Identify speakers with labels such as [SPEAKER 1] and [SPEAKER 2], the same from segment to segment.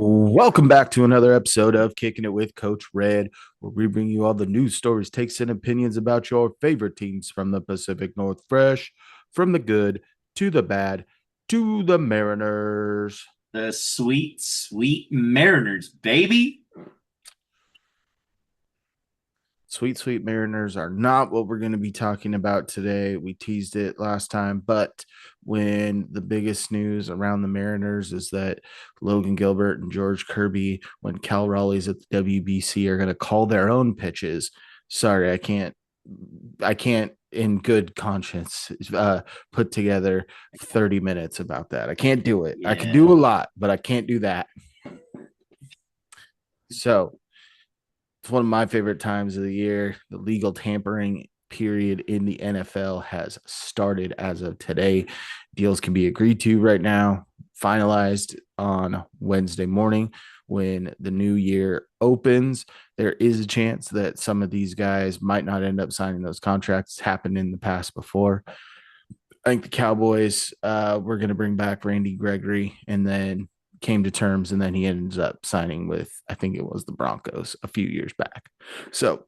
[SPEAKER 1] Welcome back to another episode of Kicking It with Coach Red, where we bring you all the news, stories, takes, and opinions about your favorite teams from the Pacific North, fresh from the good to the bad to the Mariners.
[SPEAKER 2] The sweet, sweet Mariners, baby.
[SPEAKER 1] Sweet, sweet Mariners are not what we're going to be talking about today. We teased it last time, but when the biggest news around the Mariners is that Logan Gilbert and George Kirby, when Cal Raleigh's at the WBC, are going to call their own pitches. Sorry, I can't in good conscience put together 30 minutes about that. I can't do it. I can do
[SPEAKER 2] Yeah.
[SPEAKER 1] a lot, but I can't do that. So it's one of my favorite times of the year. The legal tampering period in the NFL has started as of today. Deals can be agreed to right now, finalized on Wednesday morning when the new year opens. There is a chance that some of these guys might not end up signing those contracts. It's happened in the past before. I think the Cowboys were going to bring back Randy Gregory and then came to terms, and then he ends up signing with, I think it was the Broncos a few years back. So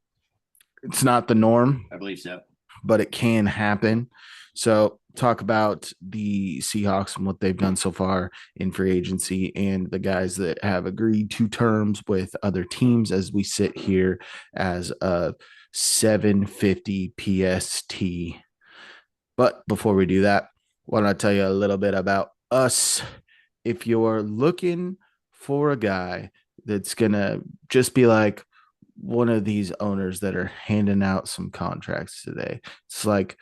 [SPEAKER 1] it's not the norm,
[SPEAKER 2] I believe so.
[SPEAKER 1] but it can happen. So talk about the Seahawks and what they've done so far in free agency and the guys that have agreed to terms with other teams as we sit here as a 7:50 PST. But before we do that, why don't I tell you a little bit about us? If you're looking for a guy that's going to just be like one of these owners that are handing out some contracts today, it's like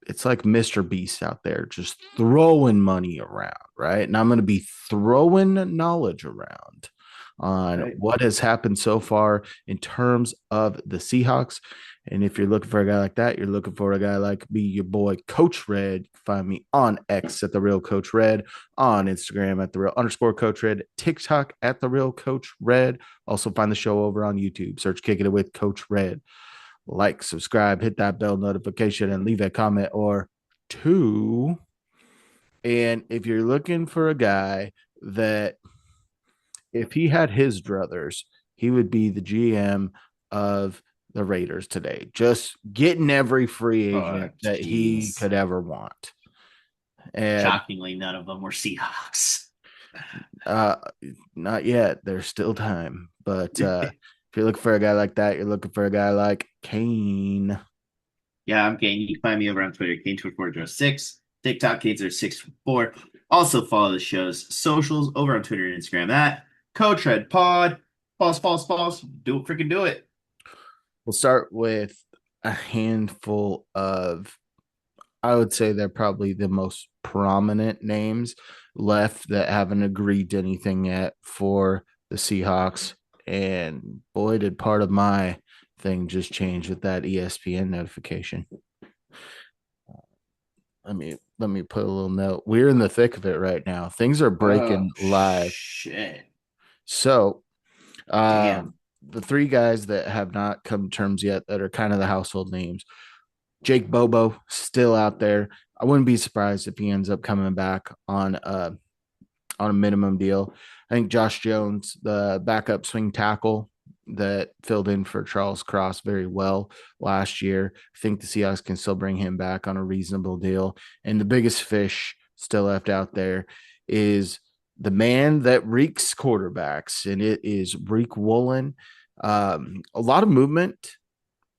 [SPEAKER 1] Mr. Beast out there just throwing money around, right? And I'm going to be throwing knowledge around on
[SPEAKER 2] Right.
[SPEAKER 1] what has happened so far in terms of the Seahawks. And if you're looking for a guy like that, you're looking for a guy like me, your boy, Coach Red. Find me on X at the real Coach Red, on Instagram at the real underscore Coach Red, TikTok at the real Coach Red. Also find the show over on YouTube. Search Kicking It with Coach Red. Like, subscribe, hit that bell notification, and leave a comment or two. And if you're looking for a guy that, if he had his druthers, he would be the GM of the Raiders today, just getting every free
[SPEAKER 2] Oh,
[SPEAKER 1] agent that he
[SPEAKER 2] jeez.
[SPEAKER 1] could ever want. And
[SPEAKER 2] Shockingly, none of them were Seahawks.
[SPEAKER 1] uh, not yet. There's still time. But if you're looking for a guy like that, you're looking for a guy like Kane.
[SPEAKER 2] Yeah, I'm Kane. You can find me over on Twitter, Kane2406, TikTok, Kane0614. Also follow the show's socials over on Twitter and Instagram at Coach Red Pod. Pause. Do it, freaking do it.
[SPEAKER 1] We'll start with a handful of, I would say they're probably the most prominent names left that haven't agreed to anything yet for the Seahawks. And boy, did part of my thing just change with that ESPN notification. Let me put a little note. We're in the thick of it right now. Things are
[SPEAKER 2] Oh,
[SPEAKER 1] breaking live.
[SPEAKER 2] shit.
[SPEAKER 1] So
[SPEAKER 2] Damn.
[SPEAKER 1] the three guys that have not come to terms yet that are kind of the household names. Jake Bobo still out there. I wouldn't be surprised if he ends up coming back on a minimum deal. I think Josh Jones, the backup swing tackle that filled in for Charles Cross very well last year, I think the Seahawks can still bring him back on a reasonable deal. And the biggest fish still left out there is the man that reeks quarterbacks, and it is Reek Woolen. A lot of movement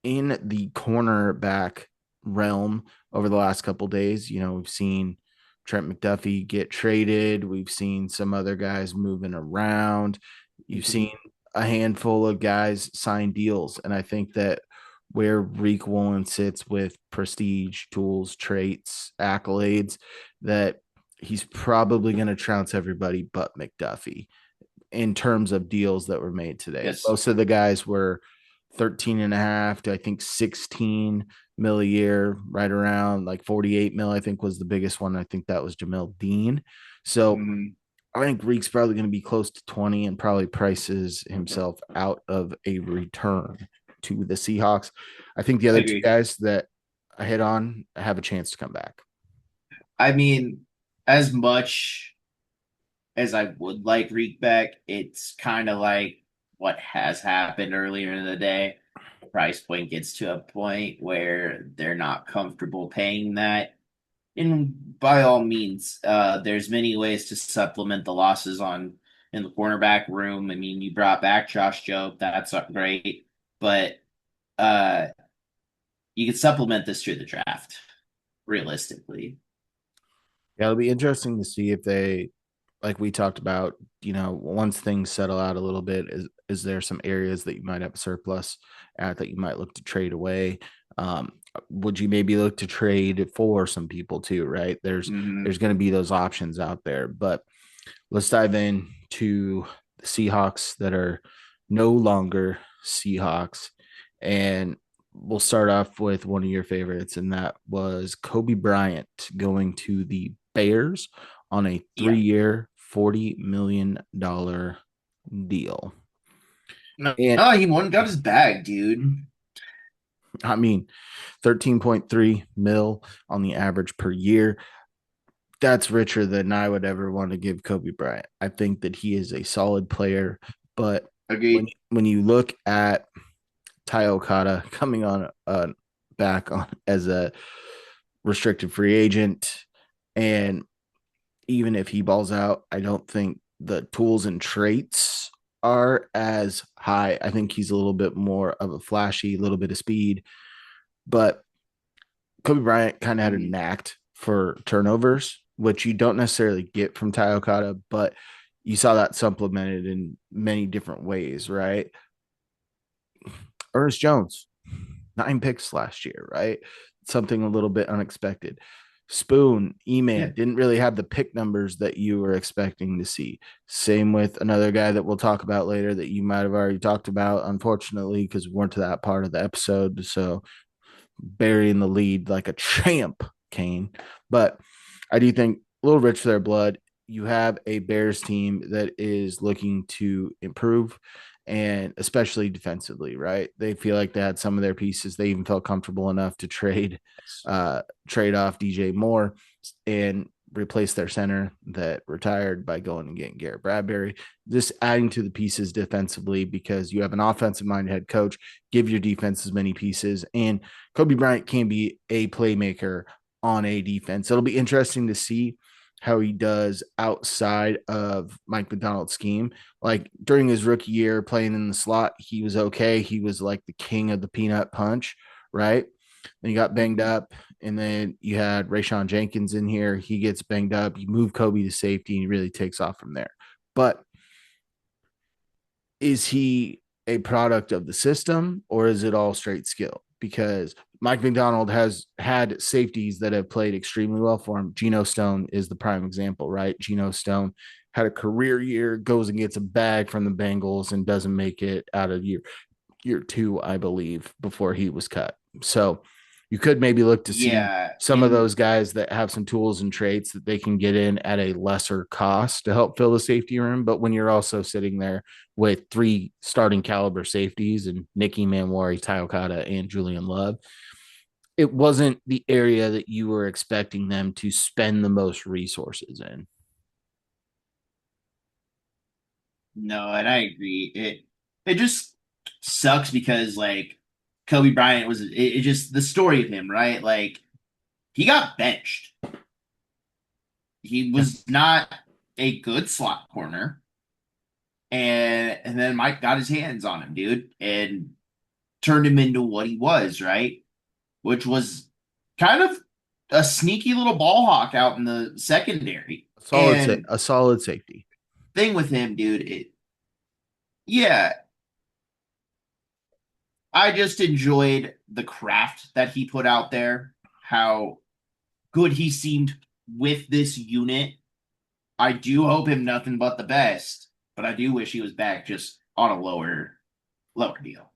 [SPEAKER 1] in the cornerback realm over the last couple of days. You know, we've seen Trent McDuffie get traded. We've seen some other guys moving around. You've seen a handful of guys sign deals. And I think that where Reek Woolen sits with prestige, tools, traits, accolades, that he's probably going to trounce everybody but McDuffie in terms of deals that were made today.
[SPEAKER 2] Yes.
[SPEAKER 1] Most of the guys were 13 and a half to I think 16 mil a year, right around like 48 mil, I think was the biggest one. I think that was Jamel Dean. So
[SPEAKER 2] Mhm.
[SPEAKER 1] I think Reek's probably going to be close to 20 and probably prices himself out of a return to the Seahawks. I think the
[SPEAKER 2] I
[SPEAKER 1] other two
[SPEAKER 2] agree.
[SPEAKER 1] guys that I hit on have a chance to come back.
[SPEAKER 2] I mean, as much. as I would like Reek back, it's kind of like what has happened earlier in the day. Price point gets to a point where they're not comfortable paying that. And by all means, there's many ways to supplement the losses on in the cornerback room. I mean, you brought back Josh Jobe, that's great, but uh, you can supplement this through the draft, realistically.
[SPEAKER 1] Yeah, it'll be interesting to see if they, like we talked about, once things settle out a little bit, is there some areas that you might have a surplus at that you might look to trade away? Would you maybe look to trade for some people too, right? There's
[SPEAKER 2] Hmm.
[SPEAKER 1] going to be those options out there, but let's dive in to the Seahawks that are no longer Seahawks. And we'll start off with one of your favorites, and that was Kobe Bryant going to the Bears on a
[SPEAKER 2] Yeah.
[SPEAKER 1] 3-year, $40 million deal.
[SPEAKER 2] No,
[SPEAKER 1] And
[SPEAKER 2] no, he won, got his bag, dude.
[SPEAKER 1] I mean, 13.3 mil on the average per year. That's richer than I would ever want to give Kobe Bryant. I think that he is a solid player, but when
[SPEAKER 2] Agreed.
[SPEAKER 1] when you look at Ty Okada coming on back on as a restricted free agent, and even if he balls out, I don't think the tools and traits are as high. I think he's a little bit more of a flashy, little bit of speed, but Kobe Bryant kind of had a
[SPEAKER 2] Hmm.
[SPEAKER 1] knack for turnovers, which you don't necessarily get from Ty Okada, but you saw that supplemented in many different ways, right? Ernest Jones, 9 picks last year, right? Something a little bit unexpected. Spoon,
[SPEAKER 2] Yeah.
[SPEAKER 1] E-Man didn't really have the pick numbers that you were expecting to see. Same with another guy that we'll talk about later that you might have already talked about, unfortunately, because we weren't to that part of the episode. So burying the lead like a champ, Cain. But I do think a little rich for their blood. You have a Bears team that is looking to improve, and especially defensively, right? They feel like they had some of their pieces. They even felt comfortable enough to trade off DJ Moore and replace their center that retired by going and getting Garrett Bradbury. Just adding to the pieces defensively because you have an offensive minded head coach. Give your defense as many pieces, and Kobe Bryant can be a playmaker on a defense. It'll be interesting to see how he does outside of Mike McDonald's scheme. Like during his rookie year playing in the slot, he was okay. He was like the king of the peanut punch, right? Then he got banged
[SPEAKER 2] Hmm.
[SPEAKER 1] up, and then you had Rayshawn Jenkins in here. He gets banged up. You move Kobe to safety, and he really takes off from there. But is he a product of the system or is it all straight skill? Because Mike McDonald has had safeties that have played extremely well for him. Geno Stone is the prime example, right? Geno Stone had a career year, goes and gets a bag from the Bengals and doesn't make it out of year two, I believe, before he was cut. So you could maybe look to see
[SPEAKER 2] Yeah.
[SPEAKER 1] some of those guys that have some tools and traits that they can get in at a lesser cost to help fill the safety room. But when you're also sitting there with 3 starting caliber safeties and Nicky Manwari, Ty Okada, and Julian Love, it wasn't the area that you were expecting them to spend the most resources in.
[SPEAKER 2] No, and I agree. It just sucks because like Kobe Bryant was it just the story of him, right? Like he got benched. He
[SPEAKER 1] Yeah.
[SPEAKER 2] was not a good slot corner. And then Mike got his hands on him, dude, and turned him into what he was, right? Which was kind of a sneaky little ball hawk out in the secondary. And
[SPEAKER 1] A solid safety.
[SPEAKER 2] thing with him, dude, yeah, I just enjoyed the craft that he put out there, how good he seemed with this unit. I do hope him nothing but the best, but I do wish he was back just on a lower deal.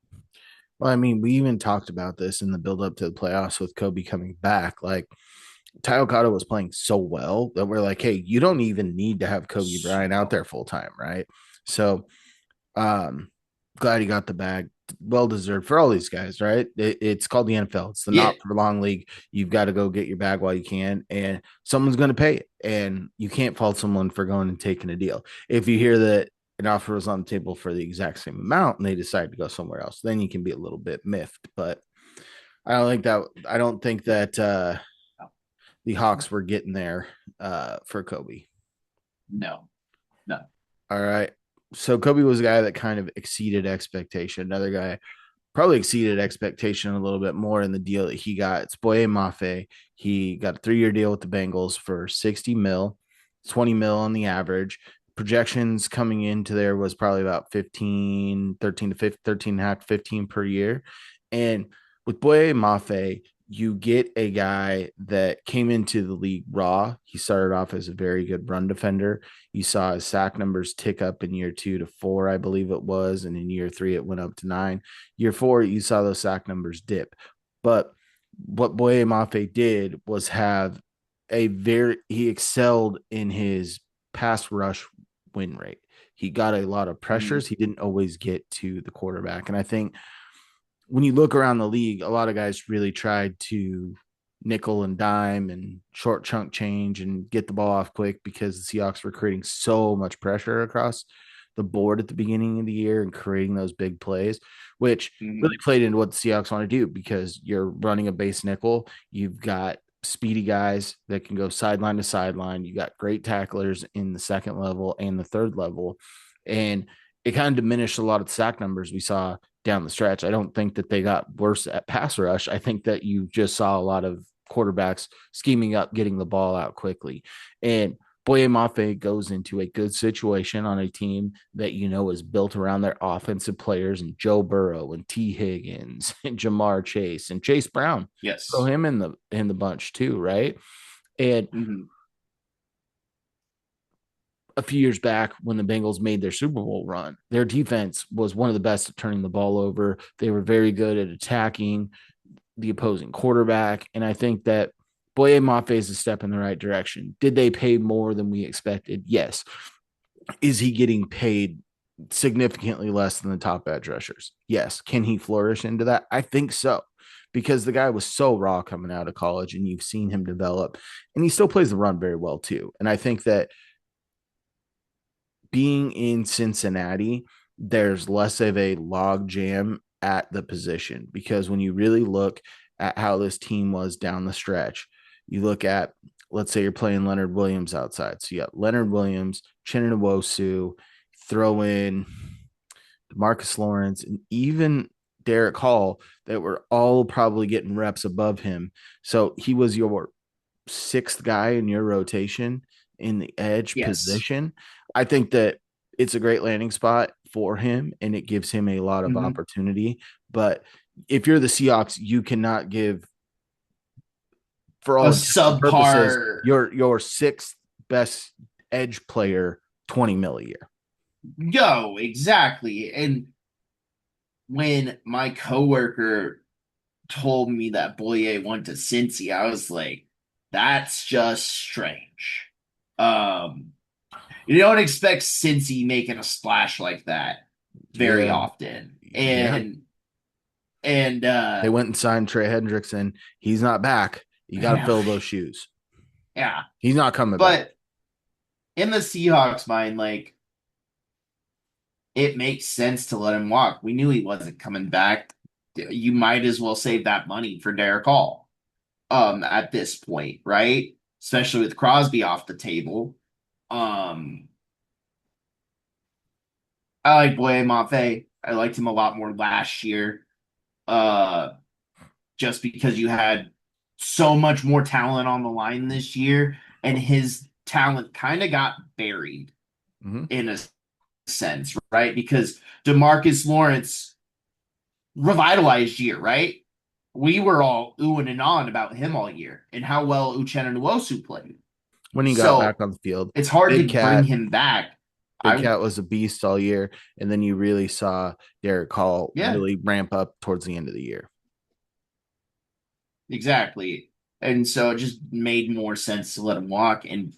[SPEAKER 1] Well, I mean, we even talked about this in the build up to the playoffs with Kobe coming back. Like Ty Okada was playing so well that we're like, hey, you don't even need to have Kobe
[SPEAKER 2] So
[SPEAKER 1] Bryant out there full time, right? So glad he got the bag. well deserved for all these guys, right? It's called the NFL. It's the
[SPEAKER 2] Yeah.
[SPEAKER 1] not for long league. You've got to go get your bag while you can, and someone's going to pay it. And you can't fault someone for going and taking a deal. If you hear that an offer was on the table for the exact same amount and they decide to go somewhere else, then you can be a little bit miffed. But I don't think that the Hawks were getting there for Kobe.
[SPEAKER 2] No, no.
[SPEAKER 1] All right. So Kobe was a guy that kind of exceeded expectation. Another guy probably exceeded expectation a little bit more in the deal that he got. It's Boye Mafe. He got a 3-year deal with the Bengals for 60 mil, 20 mil on the average. Projections coming into there was probably about 15, 13 to 15, 13 and a half, 15 per year. And with Boye Mafe, you get a guy that came into the league raw. He started off as a very good run defender. You saw his sack numbers tick up in year 2 to 4, I believe it was. And in year 3, it went up to 9. Year 4, you saw those sack numbers dip. But what Boye Mafe did was have he excelled in his pass rush win rate. He got a lot of
[SPEAKER 2] Mm-hmm.
[SPEAKER 1] pressures. He didn't always get to the quarterback. And I think when you look around the league, a lot of guys really tried to nickel and dime and short chunk change and get the ball off quick because the Seahawks were creating so much pressure across the board at the beginning of the year and creating those big plays, which really
[SPEAKER 2] Mm-hmm.
[SPEAKER 1] played into what the Seahawks want to do because you're running a base nickel. You've got speedy guys that can go sideline to sideline. You got great tacklers in the second level and the third level. And it kind of diminished a lot of the sack numbers we saw down the stretch. I don't think that they got worse at pass rush. I think that you just saw a lot of quarterbacks scheming up, getting the ball out quickly. And Boye Mafe goes into a good situation on a team that you know is built around their offensive players and Joe Burrow and T. Higgins and Jamar Chase and Chase Brown. Throw
[SPEAKER 2] Yes.
[SPEAKER 1] him in the bunch too, right? And
[SPEAKER 2] Mm-hmm.
[SPEAKER 1] a few years back when the Bengals made their Super Bowl run, their defense was one of the best at turning the ball over. They were very good at attacking the opposing quarterback. And I think that Boye Mafe is a step in the right direction. Did they pay more than we expected? Yes. Is he getting paid significantly less than the top edge rushers? Yes. Can he flourish into that? I think so. Because the guy was so raw coming out of college and you've seen him develop and he still plays the run very well too. And I think that being in Cincinnati, there's less of a log jam at the position because when you really look at how this team was down the stretch, you look at, let's say you're playing Leonard Williams outside. So you got Leonard Williams, Chinnawosu, throw in Marcus Lawrence, and even Derek Hall that were all probably getting reps above him. So he was your sixth guy in your rotation in the edge
[SPEAKER 2] Yes.
[SPEAKER 1] position. I think that it's a great landing spot for him and it gives him a lot of
[SPEAKER 2] Mm-hmm.
[SPEAKER 1] opportunity. But if you're the Seahawks, you cannot give, for
[SPEAKER 2] A
[SPEAKER 1] all intents and purposes,
[SPEAKER 2] subpar.
[SPEAKER 1] your sixth best edge player 20 mil a year.
[SPEAKER 2] Yo, exactly. And when my coworker told me that Boye went to Cincy, I was like, that's just strange. Um, you don't expect Cincy making a splash like that very
[SPEAKER 1] Yeah.
[SPEAKER 2] often.
[SPEAKER 1] Yeah.
[SPEAKER 2] And
[SPEAKER 1] They went and signed Trey Hendrickson. He's not back. You got to fill those shoes.
[SPEAKER 2] yeah.
[SPEAKER 1] He's not coming back.
[SPEAKER 2] But in the Seahawks mind, like it makes sense to let him walk. We knew he wasn't coming back. You might as well save that money for Derek Hall. At this point, right? Especially with Crosby off the table. Um, I like Boye Mafe. I liked him a lot more last year. Uh, just because you had so much more talent on the line this year, and his talent kind of got buried
[SPEAKER 1] Mm-hmm.
[SPEAKER 2] in a sense, right? Because DeMarcus Lawrence revitalized year, right? We were all oohing and ahhing about him all year and how well Uchenna Nwosu played.
[SPEAKER 1] When he got back
[SPEAKER 2] So
[SPEAKER 1] on the field,
[SPEAKER 2] it's hard
[SPEAKER 1] Big
[SPEAKER 2] to bring
[SPEAKER 1] Cat,
[SPEAKER 2] him back.
[SPEAKER 1] Big
[SPEAKER 2] I
[SPEAKER 1] Cat was a beast all year, and then you really saw Derek Hall
[SPEAKER 2] yeah,
[SPEAKER 1] really ramp up towards the end of the year.
[SPEAKER 2] exactly. And so it just made more sense to let him walk. And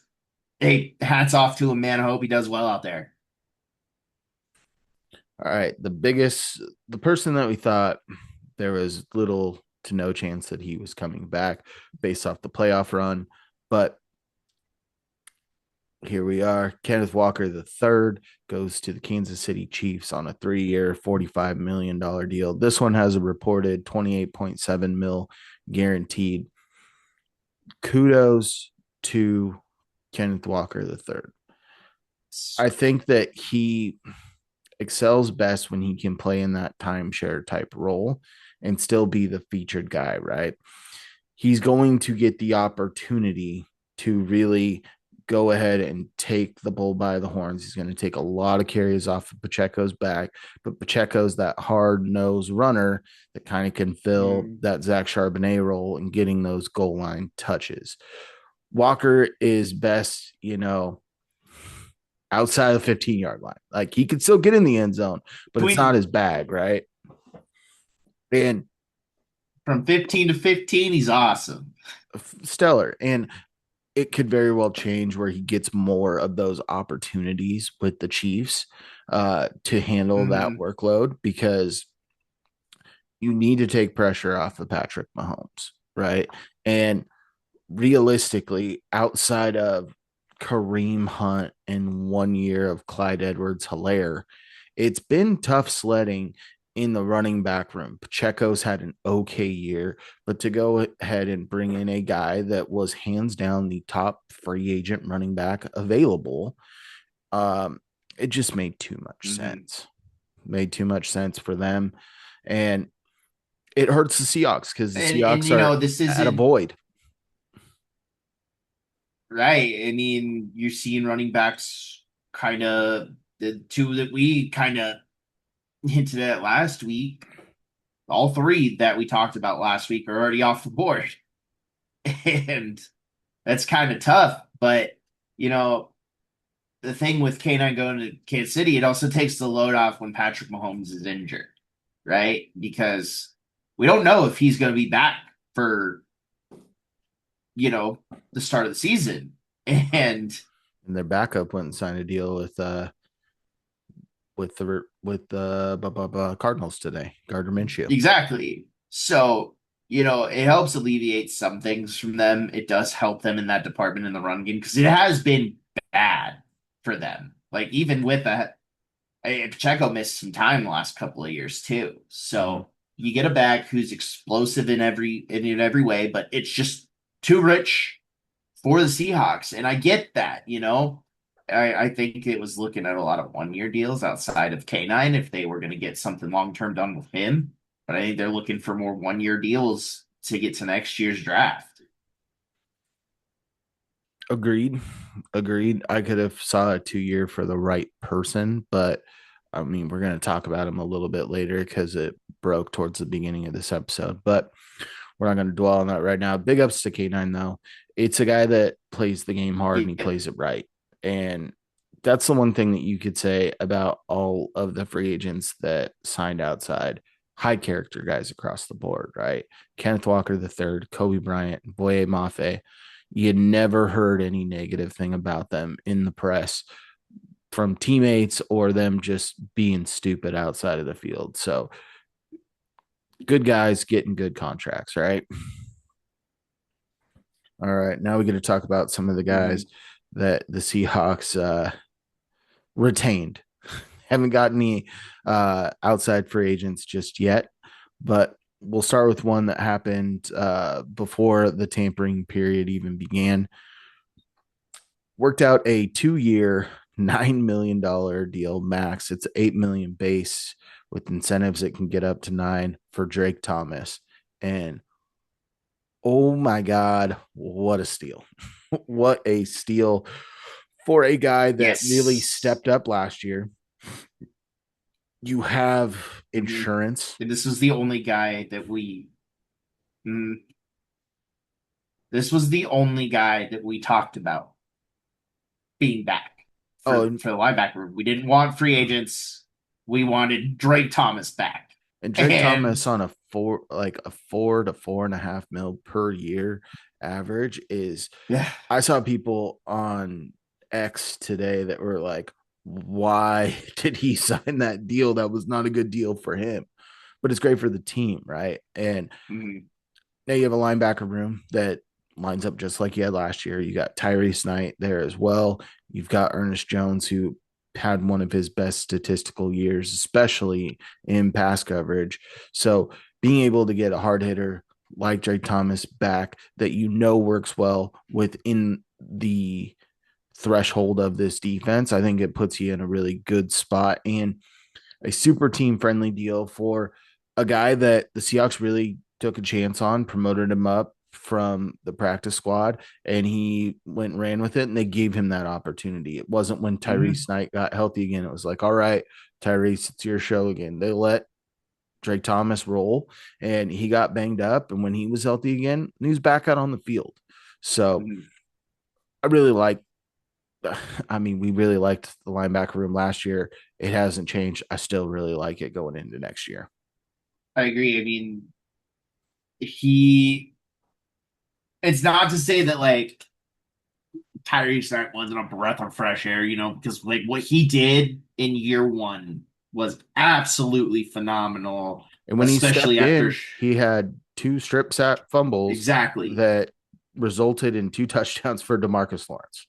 [SPEAKER 2] hey, hats off to him, man. I hope he does well out there.
[SPEAKER 1] All right. The person that we thought there was little to no chance that he was coming back based off the playoff run. But here we are. Kenneth Walker the third goes to the Kansas City Chiefs on a 3-year, $45 million deal. This one has a reported 28.7 mil guaranteed. Kudos to Kenneth Walker the third. I think that he excels best when he can play in that timeshare type role and still be the featured guy, right? He's going to get the opportunity to really go ahead and take the bull by the horns. He's going to take a lot of carries off of Pacheco's back, but Pacheco's that hard nosed runner that kind of can fill
[SPEAKER 2] Mm,
[SPEAKER 1] that Zach Charbonnet role and getting those goal line touches. Walker is best, outside the 15-yard line. Like he could still get in the end zone, but it's not
[SPEAKER 2] between
[SPEAKER 1] his bag, right? And
[SPEAKER 2] from 15 to 15, he's awesome.
[SPEAKER 1] stellar. And it could very well change where he gets more of those opportunities with the Chiefs to handle that
[SPEAKER 2] Hmm.
[SPEAKER 1] workload because you need to take pressure off of Patrick Mahomes, right? And realistically, outside of Kareem Hunt and 1 year of Clyde Edwards Hilaire, it's been tough sledding in the running back room. Pacheco's had an okay year, but to go ahead and bring in a guy that was hands down the top free agent running back available, um, it just made too much
[SPEAKER 2] Hmm.
[SPEAKER 1] sense. Made too much sense for them. And it hurts the Seahawks because the
[SPEAKER 2] And
[SPEAKER 1] Seahawks are
[SPEAKER 2] this
[SPEAKER 1] at a
[SPEAKER 2] isn't
[SPEAKER 1] void.
[SPEAKER 2] right. I mean, you're seeing running backs kind of the two that we kind of hinted at last week. All three that we talked about last week are already off the board. And that's kind of tough. But, you know, the thing with K9 going to Kansas City, it also takes the load off when Patrick Mahomes is injured, right? Because we don't know if he's going to be back for, the start of the season. And
[SPEAKER 1] And their backup went and signed a deal with the Cardinals today, Gardner Minshew.
[SPEAKER 2] exactly. So, it helps alleviate some things from them. It does help them in that department in the run game because it has been bad for them. Like, even with that, Pacheco missed some time the last couple of years too.
[SPEAKER 1] Mm-hmm.
[SPEAKER 2] So you get a back who's explosive in every way, but it's just too rich for the Seahawks. And I get that, I think it was looking at a lot of 1 year deals outside of K9 if they were going to get something long term done with him. But I think they're looking for more 1 year deals to get to next year's draft.
[SPEAKER 1] Agreed. Agreed. I could have saw a 2 year for the right person, but I mean, we're going to talk about him a little bit later because it broke towards the beginning of this episode. But we're not going to dwell on that right now. Big ups to K9 though. It's a guy that plays the game hard and he
[SPEAKER 2] Yep.
[SPEAKER 1] plays it right. And that's the one thing that you could say about all of the free agents that signed outside. High character guys across the board, right? Kenneth Walker the third, Kobe Bryant, Boye Mafe. You never heard any negative thing about them in the press from teammates or them just being stupid outside of the field. So good guys getting good contracts, right? All right, now we get to talk about some of the guys
[SPEAKER 2] Hmm.
[SPEAKER 1] that the Seahawks retained. Haven't got any outside free agents just yet, but we'll start with one that happened before the tampering period even began. Worked out a 2 year, $9 million deal max. It's 8 million base with incentives that can get up to 9 for Drake Thomas. And oh my God, what a steal! What a steal for a guy that really
[SPEAKER 2] Yes.
[SPEAKER 1] stepped up last year. You have
[SPEAKER 2] Hmm.
[SPEAKER 1] insurance.
[SPEAKER 2] And this was the only guy that mm, this was the only guy that we talked about being back for
[SPEAKER 1] Oh,
[SPEAKER 2] for the linebacker. We didn't want free agents. We wanted Drake Thomas back.
[SPEAKER 1] and Drake
[SPEAKER 2] And
[SPEAKER 1] Thomas on a 4 to 4.5 mil per year average is.
[SPEAKER 2] yeah,
[SPEAKER 1] I saw people on X today that were like, why did he sign that deal? That was not a good deal for him, but it's great for the team, right? And
[SPEAKER 2] Mhm.
[SPEAKER 1] now you have a linebacker room that lines up just like you had last year. You got Tyrese Knight there as well. You've got Ernest Jones, who had one of his best statistical years, especially in pass coverage. So being able to get a hard hitter like Drake Thomas back that you know works well within the threshold of this defense, I think it puts you in a really good spot and a super team friendly deal for a guy that the Seahawks really took a chance on, promoted him up from the practice squad, and he went and ran with it, and they gave him that opportunity. It wasn't when
[SPEAKER 2] Mhm.
[SPEAKER 1] Tyrese Knight got healthy again. It was like, all right, Tyrese, it's your show again. They let Drake Thomas roll, and he got banged up, and when he was healthy again, he was back out on the field. So
[SPEAKER 2] Mhm.
[SPEAKER 1] I really like I mean, we really liked the linebacker room last year. It hasn't changed. I still really like it going into next year.
[SPEAKER 2] I agree. I mean, he. It's not to say that like Tyrese Knight wasn't a breath of fresh air, because like what he did in year one was absolutely phenomenal,
[SPEAKER 1] And when he
[SPEAKER 2] especially
[SPEAKER 1] stepped
[SPEAKER 2] after
[SPEAKER 1] in, he had two strip sack fumbles
[SPEAKER 2] exactly
[SPEAKER 1] that resulted in two touchdowns for Demarcus Lawrence.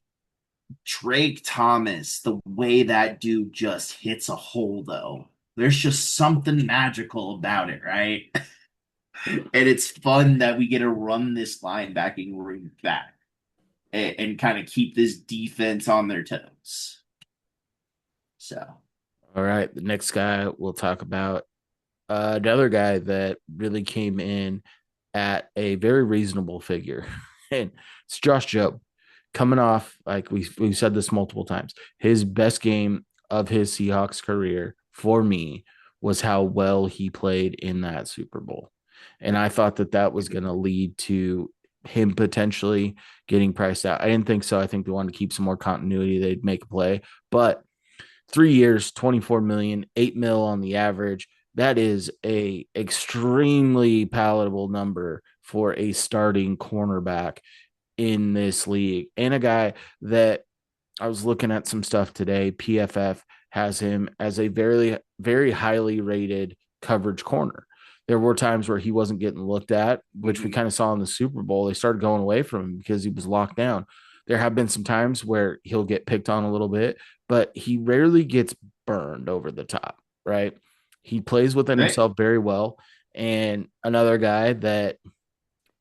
[SPEAKER 2] Drake Thomas, the way that dude just hits a hole though. There's just something magical about it, right? And it's fun that we get to run this linebacking room back and kind of keep this defense on their toes. So,
[SPEAKER 1] All right. The next guy we'll talk about, another guy that really came in at a very reasonable figure. And it's Josh Jobe coming off, like we've said this multiple times, his best game of his Seahawks career for me was how well he played in that Super Bowl. And I thought that that was going to lead to him potentially getting priced out. I didn't think so. I think they wanted to keep some more continuity. They'd make a play, but 3 years, 24 million, 8 mil on the average. That is a extremely palatable number for a starting cornerback in this league. And a guy that I was looking at some stuff today. PFF has him as a very, very highly rated coverage corner. There were times where he wasn't getting looked at, which we
[SPEAKER 2] mhm.
[SPEAKER 1] kind of saw in the Super Bowl. They started going away from him because he was locked down. There have been some times where he'll get picked on a little bit, but he rarely gets burned over the top, right? He plays within
[SPEAKER 2] Right?
[SPEAKER 1] himself very well. And another guy that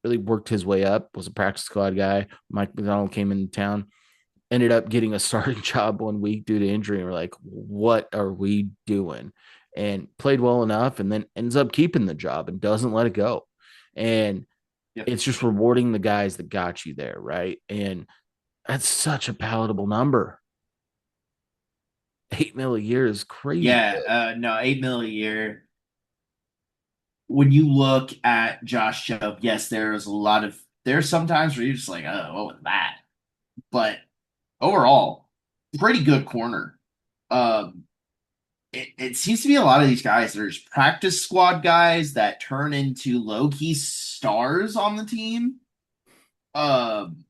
[SPEAKER 1] really worked his way up was a practice squad guy. Mike McDonald came into town, ended up getting a starting job 1 week due to injury. And we're like, what are we doing? And played well enough and then ends up keeping the job and doesn't let it go. And
[SPEAKER 2] Yep.
[SPEAKER 1] it's just rewarding the guys that got you there, right? And that's such a palatable number. 8 mil a year is crazy
[SPEAKER 2] Yeah,
[SPEAKER 1] good.
[SPEAKER 2] no, 8 mil a year. When you look at Josh Jobe, yes, there's a lot of there's sometimes where you're just like, oh, what was that? But overall, pretty good corner. Um, it seems to be a lot of these guys. There's practice squad guys that turn into low key stars on the team. Um,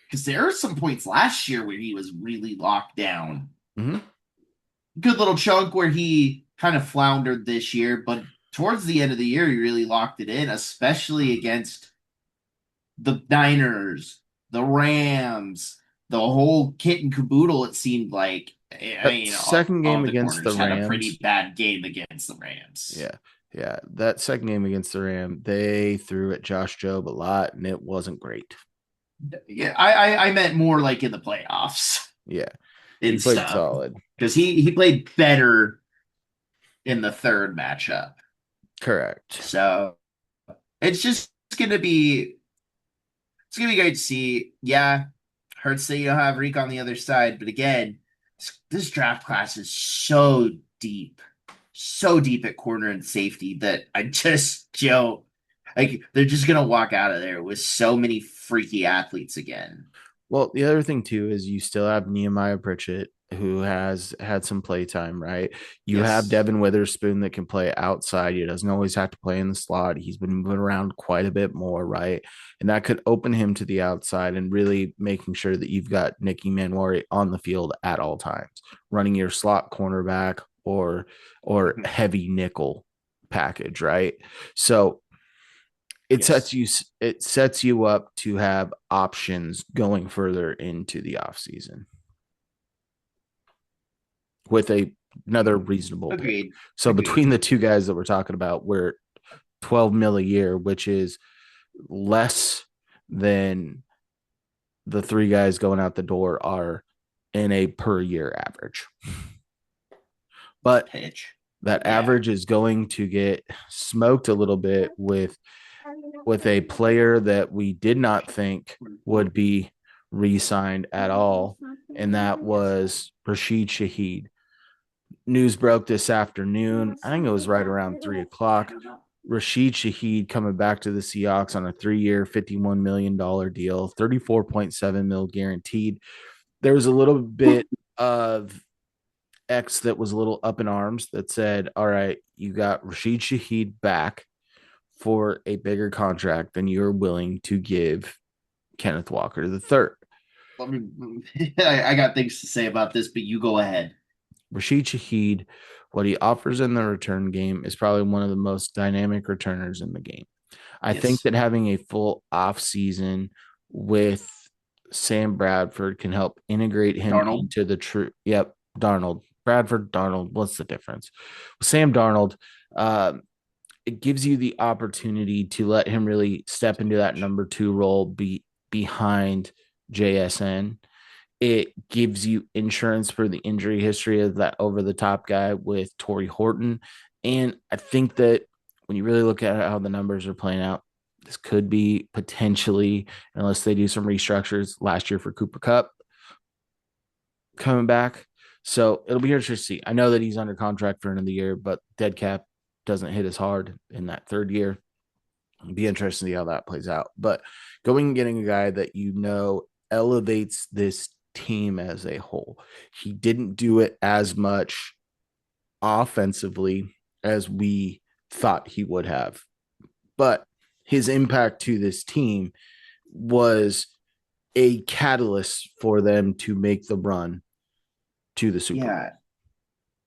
[SPEAKER 2] because there are some points last year where he was really locked down.
[SPEAKER 1] Mm-hmm.
[SPEAKER 2] Good little chunk where he kind of floundered this year, but towards the end of the year, he really locked it in, especially against the Niners, the Rams, the whole kit and caboodle. It seemed like, I
[SPEAKER 1] That
[SPEAKER 2] mean,
[SPEAKER 1] second
[SPEAKER 2] all
[SPEAKER 1] game
[SPEAKER 2] of the
[SPEAKER 1] against the
[SPEAKER 2] corners had a pretty
[SPEAKER 1] Rams.
[SPEAKER 2] bad game against the Rams.
[SPEAKER 1] Yeah. Yeah. That second game against the Ram, they threw at Josh Jobe a lot and it wasn't great.
[SPEAKER 2] Yeah, I meant more like in the playoffs
[SPEAKER 1] Yeah. He
[SPEAKER 2] and
[SPEAKER 1] played
[SPEAKER 2] stuff
[SPEAKER 1] solid.
[SPEAKER 2] because he played better in the third matchup.
[SPEAKER 1] Correct.
[SPEAKER 2] So it's just gonna be it's gonna be great to see. Yeah, hurts that you don't have Reek on the other side, but again, this draft class is so deep at corner and safety that I just don't like. They're just gonna walk out of there with so many freaky athletes again.
[SPEAKER 1] Well, the other thing too is you still have Nehemiah Pritchett who has had some play time, right? You have
[SPEAKER 2] Yes.
[SPEAKER 1] Devin Witherspoon that can play outside. He doesn't always have to play in the slot. He's been moving around quite a bit more, right? And that could open him to the outside and really making sure that you've got Nicky Manwari on the field at all times, running your slot cornerback or
[SPEAKER 2] Mhm.
[SPEAKER 1] heavy nickel package, right? So it sets
[SPEAKER 2] Yes.
[SPEAKER 1] you it sets you up to have options going further into the offseason with another reasonable pick.
[SPEAKER 2] Agreed.
[SPEAKER 1] So
[SPEAKER 2] Agreed.
[SPEAKER 1] between the two guys that we're talking about, we're 12 mil a year, which is less than the three guys going out the door are in a per year average. But
[SPEAKER 2] Pitch.
[SPEAKER 1] that
[SPEAKER 2] Yeah.
[SPEAKER 1] average is going to get smoked a little bit with a player that we did not think would be re-signed at all, and that was Rashid Shaheed. News broke this afternoon. I think it was right around 3 o'clock. Rashid Shaheed coming back to the Seahawks on a 3 year, $51 million deal, 34.7 mil guaranteed. There was a little bit of X that was a little up in arms that said, all right, you got Rashid Shaheed back for a bigger contract than you're willing to give Kenneth Walker the third.
[SPEAKER 2] Let me, I got things to say about this, but you go ahead.
[SPEAKER 1] Rashid Shaheed, what he offers in the return game is probably one of the most dynamic returners in the game. I think
[SPEAKER 2] Yes.
[SPEAKER 1] that having a full off season with Sam Bradford can help integrate him
[SPEAKER 2] Darnold.
[SPEAKER 1] into the true. Yep, Darnold, Bradford, Darnold. What's the difference? Sam Darnold, uh, it gives you the opportunity to let him really step into that number two role, be behind JSN. It gives you insurance for the injury history of that over the top guy with Torrey Horton. And I think that when you really look at how the numbers are playing out, this could be potentially, unless they do some restructures last year for Cooper Cup coming back. So it'll be interesting to see. I know that he's under contract for another year, but dead cap doesn't hit as hard in that third year. It'll be interesting to see how that plays out. But going and getting a guy that you know elevates this team as a whole. He didn't do it as much offensively as we thought he would have, but his impact to this team was a catalyst for them to make the run to the Super Bowl.
[SPEAKER 2] Yeah.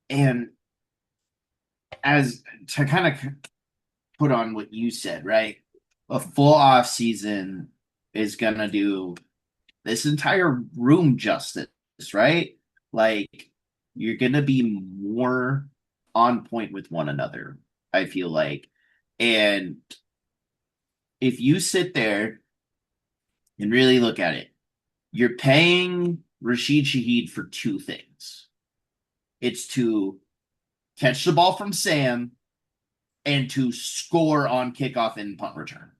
[SPEAKER 2] And as to kind of put on what you said, right? A full off season is gonna do this entire room justice, right? Like you're gonna be more on point with one another, I feel like. And if you sit there and really look at it, you're paying Rashid Shaheed for two things. It's to catch the ball from Sam and to score on kickoff and punt return.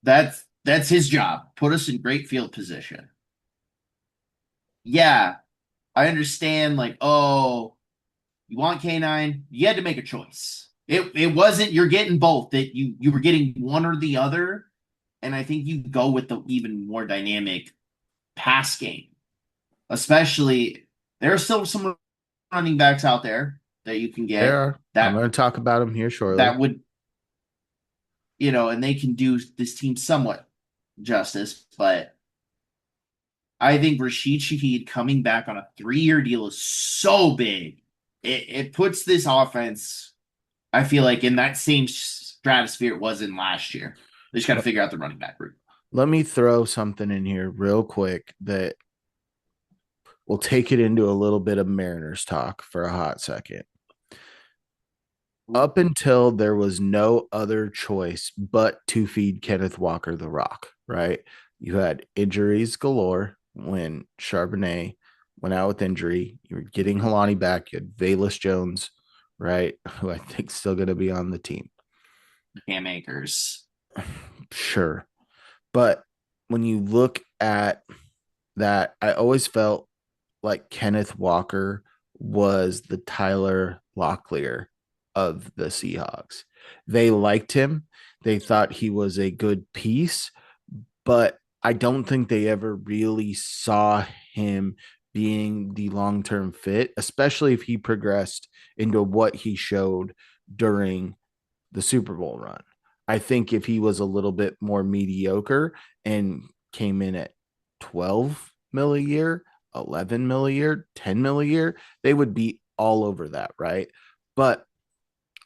[SPEAKER 2] That's his job. Put us in great field position. Yeah, I understand. Like, oh, you want K9? You had to make a choice. It wasn't you're getting both. That you were getting one or the other, and I think you go with the even more dynamic pass game. Especially there are still some running backs out there that you can
[SPEAKER 1] There
[SPEAKER 2] get
[SPEAKER 1] are. I'm
[SPEAKER 2] that
[SPEAKER 1] going to talk about him here shortly.
[SPEAKER 2] that would and they can do this team somewhat justice, but I think Rashid Shaheed coming back on a 3 year deal is so big. It puts this offense, I feel like, in that same stratosphere it was in last year. They just got to figure out the running back route.
[SPEAKER 1] Let me throw something in here real quick that will take it into a little bit of Mariners talk for a hot second. Up until there was no other choice but to feed Kenneth Walker the rock, right? You had injuries galore when Charbonnet went out with injury. You were getting Helani back. You had Valus Jones, right? Who I think still going to be on the team.
[SPEAKER 2] Cam Akers.
[SPEAKER 1] Sure. But when you look at that, I always felt like Kenneth Walker was the Tyler Locklear of the Seahawks. They liked him. They thought he was a good piece, but I don't think they ever really saw him being the long term fit, especially if he progressed into what he showed during the Super Bowl run. I think if he was a little bit more mediocre and came in at 12 mil a year, 11 mil a year, 10 mil a year, they would be all over that, right? But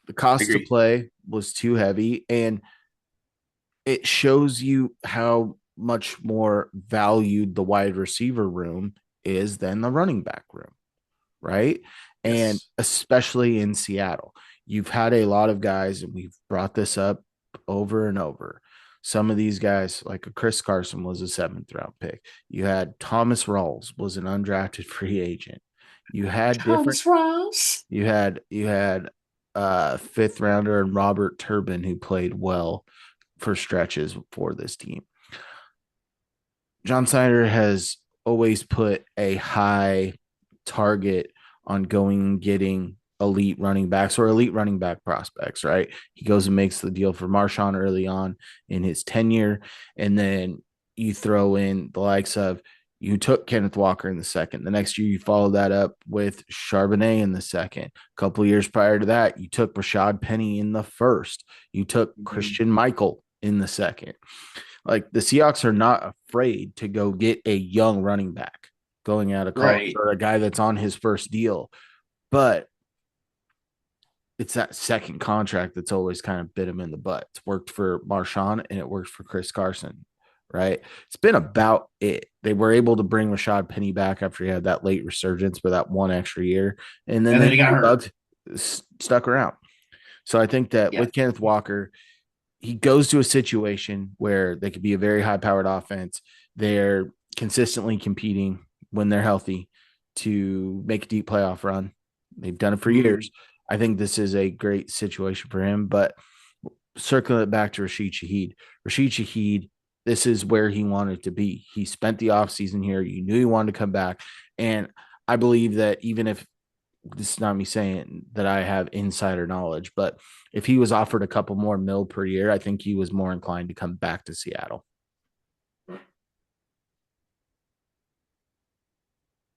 [SPEAKER 1] the cost to
[SPEAKER 2] Agreed.
[SPEAKER 1] play was too heavy, and it shows you how much more valued the wide receiver room is than the running back room, right? And
[SPEAKER 2] Yes.
[SPEAKER 1] especially in Seattle, you've had a lot of guys, and we've brought this up over and over. Some of these guys, like a Chris Carson, was a seventh round pick. You had Thomas Rawls was an undrafted free agent. You had different.
[SPEAKER 2] Thomas Ross.
[SPEAKER 1] You had fifth rounder and Robert Turbin who played well for stretches for this team. John Snyder has always put a high target on going and getting elite running backs or elite running back prospects, right? He goes and makes the deal for Marshawn early on in his tenure. And then you throw in the likes of you took Kenneth Walker in the second. The next year, you followed that up with Charbonnet in the second. A couple of years prior to that, you took Rashad Penny in the first. You took
[SPEAKER 2] Mhm.
[SPEAKER 1] Christian Michael in the second. Like the Seahawks are not afraid to go get a young running back going out of college
[SPEAKER 2] Right.
[SPEAKER 1] or a guy that's on his first deal. But it's that second contract that's always kind of bit him in the butt. It's worked for Marshawn and it worked for Chris Carson, right? It's been about it. They were able to bring Rashad Penny back after he had that late resurgence for that one extra year. And then
[SPEAKER 2] And then he
[SPEAKER 1] they
[SPEAKER 2] got hurt.
[SPEAKER 1] bugged, stuck around. So I think that
[SPEAKER 2] Yeah.
[SPEAKER 1] with Kenneth Walker, he goes to a situation where they could be a very high powered offense. They're consistently competing when they're healthy to make a deep playoff run. They've done it for years.
[SPEAKER 2] Mhm.
[SPEAKER 1] I think this is a great situation for him. But circling it back to Rashid Shaheed, this is where he wanted to be. He spent the offseason here. You knew he wanted to come back. And I believe that even if this is not me saying that I have insider knowledge, but if he was offered a couple more mil per year, I think he was more inclined to come back to Seattle.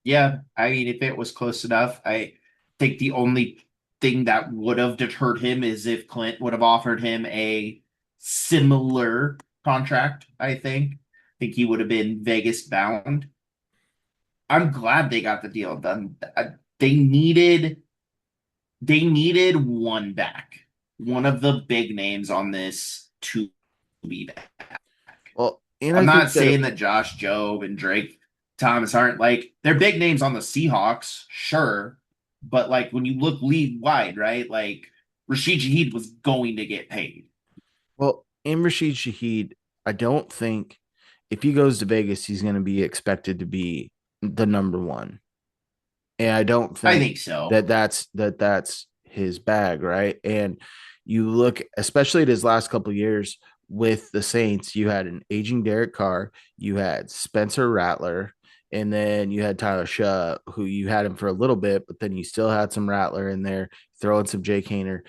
[SPEAKER 2] Yeah. I mean, if it was close enough, I think the only thing that would have deterred him is if Clint would have offered him a similar contract, I think he would have been Vegas bound. I'm glad they got the deal done. They needed they needed one back, one of the big names on this to be back.
[SPEAKER 1] Well, and
[SPEAKER 2] I'm
[SPEAKER 1] I
[SPEAKER 2] not
[SPEAKER 1] think that
[SPEAKER 2] saying that Josh Jobe and Drake Thomas aren't like they're big names on the Seahawks, sure, but like when you look league wide, right? Like Rashid Shaheed was going to get paid.
[SPEAKER 1] in Rashid Shaheed, I don't think if he goes to Vegas, he's going to be expected to be the number one. And I don't
[SPEAKER 2] I
[SPEAKER 1] think
[SPEAKER 2] think so.
[SPEAKER 1] that's his bag, right? And you look, especially at his last couple of years with the Saints, you had an aging Derek Carr, you had Spencer Rattler, and then you had Tyler Shaw, who you had him for a little bit, but then you still had some Rattler in there, throwing some Jake Hayner.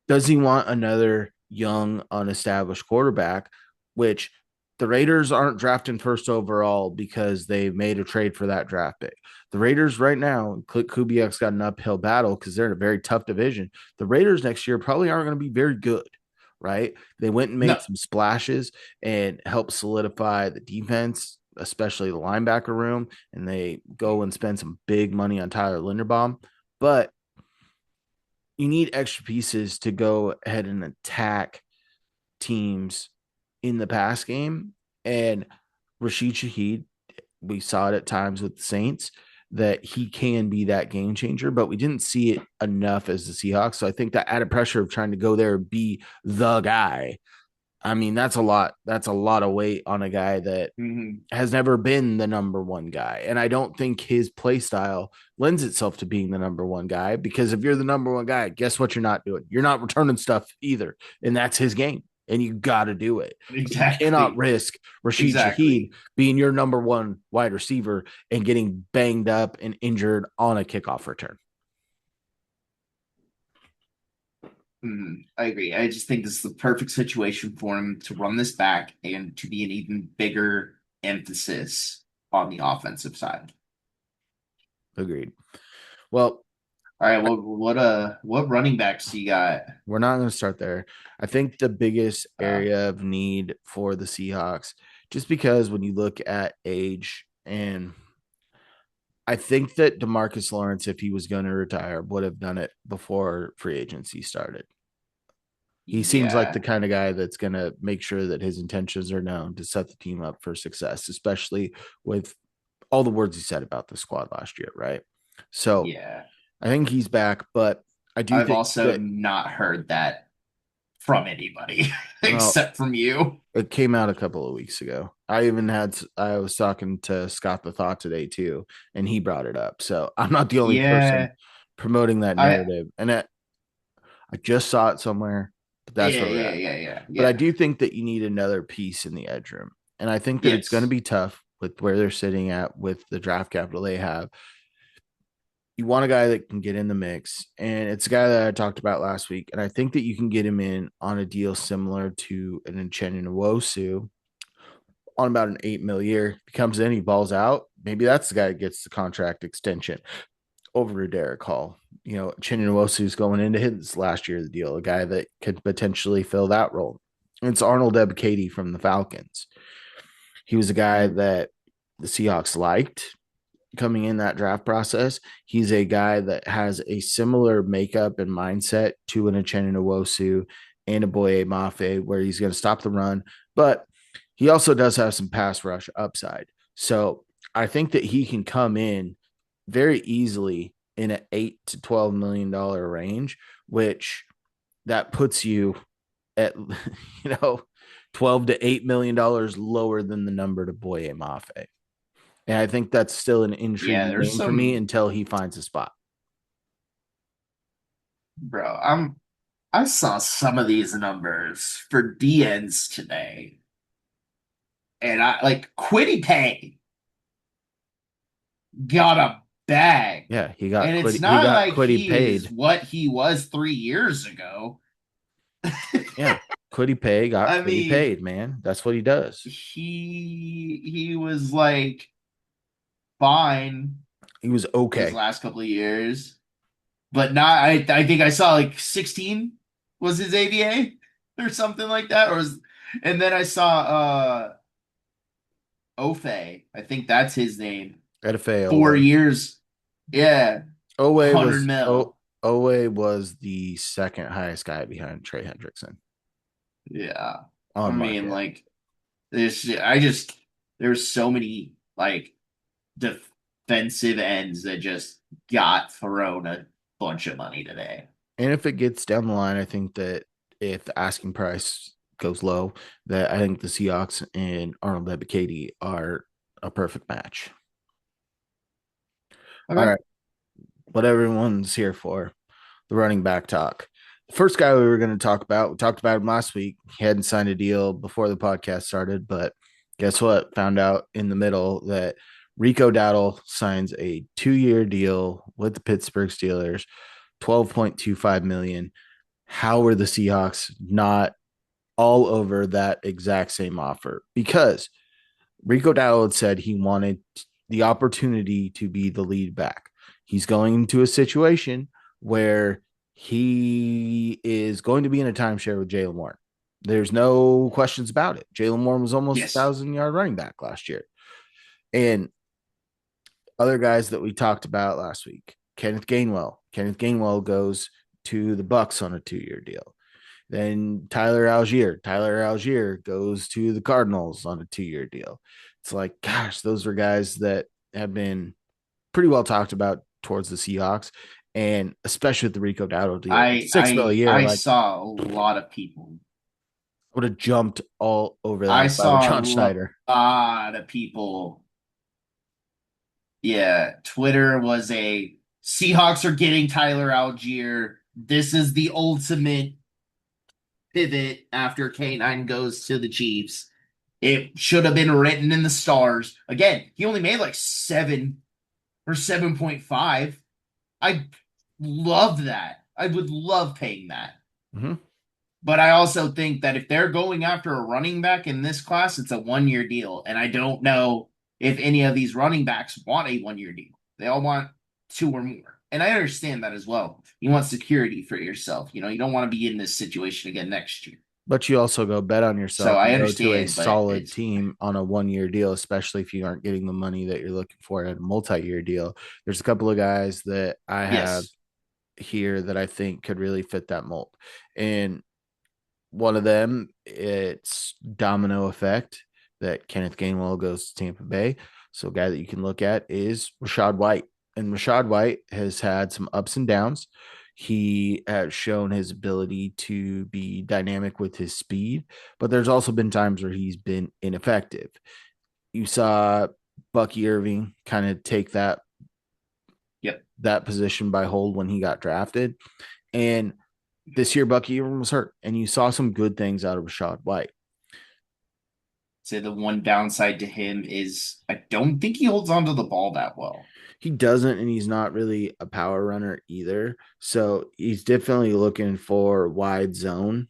[SPEAKER 1] Does he want another young, unestablished quarterback? Which the Raiders aren't drafting first overall because they made a trade for that draft pick. The Raiders right now, Kubiak's got an uphill battle because they're in a very tough division. The Raiders next year probably aren't going to be very good, right? They went and made
[SPEAKER 2] No,
[SPEAKER 1] some splashes and helped solidify the defense, especially the linebacker room, and they go and spend some big money on Tyler Linderbaum. But you need extra pieces to go ahead and attack teams in the pass game. And Rashid Shaheed, we saw it at times with the Saints that he can be that game changer, but we didn't see it enough as the Seahawks. So I think that added pressure of trying to go there and be the guy. I mean, that's a lot. That's a lot of weight on a guy that
[SPEAKER 2] mm-hmm.
[SPEAKER 1] has never been the number one guy. And I don't think his play style lends itself to being the number one guy because if you're the number one guy, guess what you're not doing? You're not returning stuff either. And that's his game. And you got to do it. But you cannot
[SPEAKER 2] Exactly.
[SPEAKER 1] risk Rashid Shaheed
[SPEAKER 2] Exactly.
[SPEAKER 1] being your number one wide receiver and getting banged up and injured on a kickoff return.
[SPEAKER 2] I agree. I just think this is the perfect situation for him to run this back and to be an even bigger emphasis on the offensive side.
[SPEAKER 1] Agreed. Well,
[SPEAKER 2] All right, what running backs you got?
[SPEAKER 1] we're not going to start there. I think the biggest
[SPEAKER 2] Uh,
[SPEAKER 1] area of need for the Seahawks, just because when you look at age, and I think that Demarcus Lawrence, if he was going to retire, would have done it before free agency started. He seems like the
[SPEAKER 2] yeah,
[SPEAKER 1] kind of guy that's going to make sure that his intentions are known to set the team up for success, especially with all the words he said about the squad last year, right? So
[SPEAKER 2] yeah.
[SPEAKER 1] I think he's back, but I do
[SPEAKER 2] I've
[SPEAKER 1] think
[SPEAKER 2] also
[SPEAKER 1] that,
[SPEAKER 2] not heard that from anybody
[SPEAKER 1] well,
[SPEAKER 2] except from you.
[SPEAKER 1] it came out a couple of weeks ago. I was talking to Scott the Thought today too, and he brought it up. So I'm not the only person
[SPEAKER 2] Yeah,
[SPEAKER 1] promoting that
[SPEAKER 2] I
[SPEAKER 1] narrative. And I just saw it somewhere, but that's
[SPEAKER 2] yeah,
[SPEAKER 1] where we're
[SPEAKER 2] yeah,
[SPEAKER 1] at.
[SPEAKER 2] yeah, yeah,
[SPEAKER 1] But I
[SPEAKER 2] yeah.
[SPEAKER 1] do think that you need another piece in the edge room. And I think that it's going to
[SPEAKER 2] Yes.
[SPEAKER 1] be tough with where they're sitting at with the draft capital they have. You want a guy that can get in the mix, and it's a guy that I talked about last week. And I think that you can get him in on a deal similar to an Uchenna Nwosu on about an 8 mil year. He comes in, he balls out. Maybe that's the guy that gets the contract extension over a Derek Hall. You know, Uchenna is going into his last year of the deal, a guy that could potentially fill that role. And it's Arnold Ebiketie from the Falcons. He was a guy
[SPEAKER 2] Mm.
[SPEAKER 1] that the Seahawks liked coming in that draft process. He's a guy that has a similar makeup and mindset to an Uchenna Nwosu and a Boye Mafe, where he's going to stop the run, but he also does have some pass rush upside. So I think that he can come in very easily in an $8 to $12 million range, which that puts you at you know 12 to $8 million lower than the number to Boye Mafe. And I think that's still an
[SPEAKER 2] Yeah,
[SPEAKER 1] intriguing
[SPEAKER 2] there's
[SPEAKER 1] name for me
[SPEAKER 2] some,
[SPEAKER 1] until he finds a spot.
[SPEAKER 2] bro. I saw some of these numbers for DNs today, and I like Quiddy Pay got a bag,
[SPEAKER 1] Yeah,
[SPEAKER 2] and it's
[SPEAKER 1] He
[SPEAKER 2] not
[SPEAKER 1] got
[SPEAKER 2] like
[SPEAKER 1] Quiddy
[SPEAKER 2] he is
[SPEAKER 1] paid.
[SPEAKER 2] what he was 3 years ago.
[SPEAKER 1] Yeah, Quiddy pay got
[SPEAKER 2] I
[SPEAKER 1] Quiddy
[SPEAKER 2] mean,
[SPEAKER 1] paid, man. That's what he does.
[SPEAKER 2] he was like fine
[SPEAKER 1] He was
[SPEAKER 2] his
[SPEAKER 1] okay.
[SPEAKER 2] last couple of years, but not. I think I saw like 16 was his AVA or something like that, and then I saw Ofe. I think that's his name.
[SPEAKER 1] Edafe
[SPEAKER 2] 4 years, yeah,
[SPEAKER 1] Owe
[SPEAKER 2] 100
[SPEAKER 1] was
[SPEAKER 2] mil.
[SPEAKER 1] Owe was the second highest guy behind Trey Hendrickson
[SPEAKER 2] Yeah, I
[SPEAKER 1] on
[SPEAKER 2] mean
[SPEAKER 1] market.
[SPEAKER 2] like this. I just there's so many like defensive ends that just got thrown a bunch of money today.
[SPEAKER 1] And if it gets down the line, I think that if the asking price goes low, that I think the Seahawks and Arnold Ebiketie are a perfect match. All
[SPEAKER 2] Okay.
[SPEAKER 1] right, what everyone's here for, the running back talk. The first guy we were going to talk about, we talked about him last week. He hadn't signed a deal before the podcast started, but guess what? Found out in the middle that Rico Dowdle signs a 2 year deal with the Pittsburgh Steelers, 12.25 million. How were the Seahawks not all over that exact same offer? Because Rico Dowdle had said he wanted the opportunity to be the lead back. He's going into a situation where he is going to be in a timeshare with Jalen Warren. There's no questions about it. Jalen Warren was almost a
[SPEAKER 2] Yes.
[SPEAKER 1] 1,000 yard running back last year. And other guys that we talked about last week, Kenneth Gainwell. Kenneth Gainwell goes to the Bucks on a 2 year deal. Then Tyler Algier. Tyler Algier goes to the Cardinals on a 2 year deal. It's like, gosh, those were guys that have been pretty well talked about towards the Seahawks, and especially with the Rico Dowdle deal,
[SPEAKER 2] I
[SPEAKER 1] 6 mil a
[SPEAKER 2] I
[SPEAKER 1] year.
[SPEAKER 2] I
[SPEAKER 1] Like,
[SPEAKER 2] saw a lot of people.
[SPEAKER 1] would have jumped all over that
[SPEAKER 2] I
[SPEAKER 1] if I were
[SPEAKER 2] saw
[SPEAKER 1] John Schneider.
[SPEAKER 2] a lot of people. Yeah, Twitter was a Seahawks are getting Tyler Algier. This is the ultimate pivot after K9 goes to the Chiefs. It should have been written in the stars. Again, he only made like 7 or 7.5. I love that. I would love paying that.
[SPEAKER 1] Mm-hmm.
[SPEAKER 2] But I also think that if they're going after a running back in this class, it's a 1 year deal. And I don't know if any of these running backs want a 1 year deal. They all want two or more. And I understand that as well. You want security for yourself. You don't want to be in this situation again next year.
[SPEAKER 1] But you also go bet on
[SPEAKER 2] So
[SPEAKER 1] yourself
[SPEAKER 2] I
[SPEAKER 1] and go to a
[SPEAKER 2] understand, but
[SPEAKER 1] solid
[SPEAKER 2] it's
[SPEAKER 1] team on a 1 year deal, especially if you aren't getting the money that you're looking for at a multi-year deal. There's a couple of guys that I have
[SPEAKER 2] yes.
[SPEAKER 1] here that I think could really fit that mold. And one of them, it's domino effect that Kenneth Gainwell goes to Tampa Bay. So a guy that you can look at is Rashad White. And Rashad White has had some ups and downs. He has shown his ability to be dynamic with his speed, but there's also been times where he's been ineffective. You saw Bucky Irving kind of take
[SPEAKER 2] Yep.
[SPEAKER 1] that position by hold when he got drafted. And this year, Bucky Irving was hurt, and you saw some good things out of Rashad White.
[SPEAKER 2] Say the one downside to him is I don't think he holds onto the ball that well.
[SPEAKER 1] He doesn't, and he's not really a power runner either. So he's definitely looking for wide zone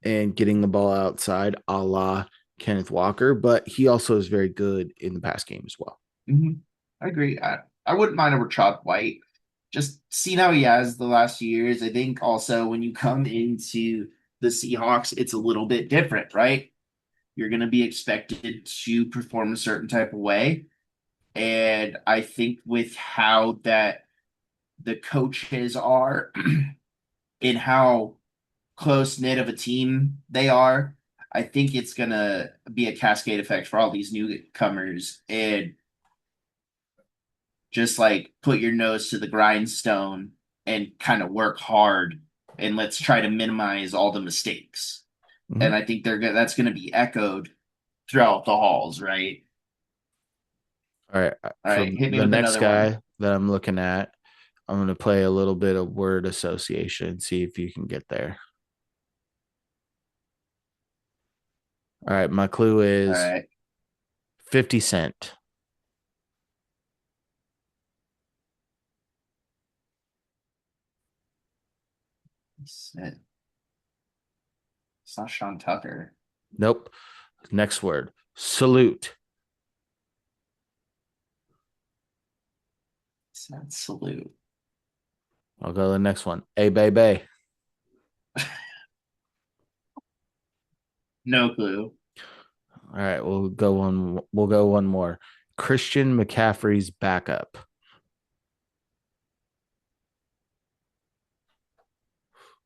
[SPEAKER 1] and getting the ball outside, a la Kenneth Walker. But he also is very good in the pass game as well.
[SPEAKER 2] hmm I agree. I wouldn't mind a Rashad White. Just seeing how he has the last few years. I think also when you come into the Seahawks, it's a little bit different, right? You're going to be expected to perform a certain type of way. And I think with how that the coaches are and how close knit of a team they are, I think it's going to be a cascade effect for all these newcomers. And just like put your nose to the grindstone and kind of work hard and let's try to minimize all the mistakes.
[SPEAKER 1] Mm-hmm.
[SPEAKER 2] And I think that's going to be echoed throughout the halls, right?
[SPEAKER 1] All right.
[SPEAKER 2] All
[SPEAKER 1] For
[SPEAKER 2] right, hit me
[SPEAKER 1] the
[SPEAKER 2] with
[SPEAKER 1] next
[SPEAKER 2] another one.
[SPEAKER 1] guy that I'm looking at, I'm going to play a little bit of word association, see if you can get there. All right. My clue
[SPEAKER 2] All
[SPEAKER 1] is
[SPEAKER 2] right.
[SPEAKER 1] 50 Cent.
[SPEAKER 2] It's not Sean Tucker.
[SPEAKER 1] Nope. Next word salute.
[SPEAKER 2] It's not Salute.
[SPEAKER 1] I'll go to the next one. A baby.
[SPEAKER 2] No clue.
[SPEAKER 1] All right, We'll go one more. Christian McCaffrey's backup,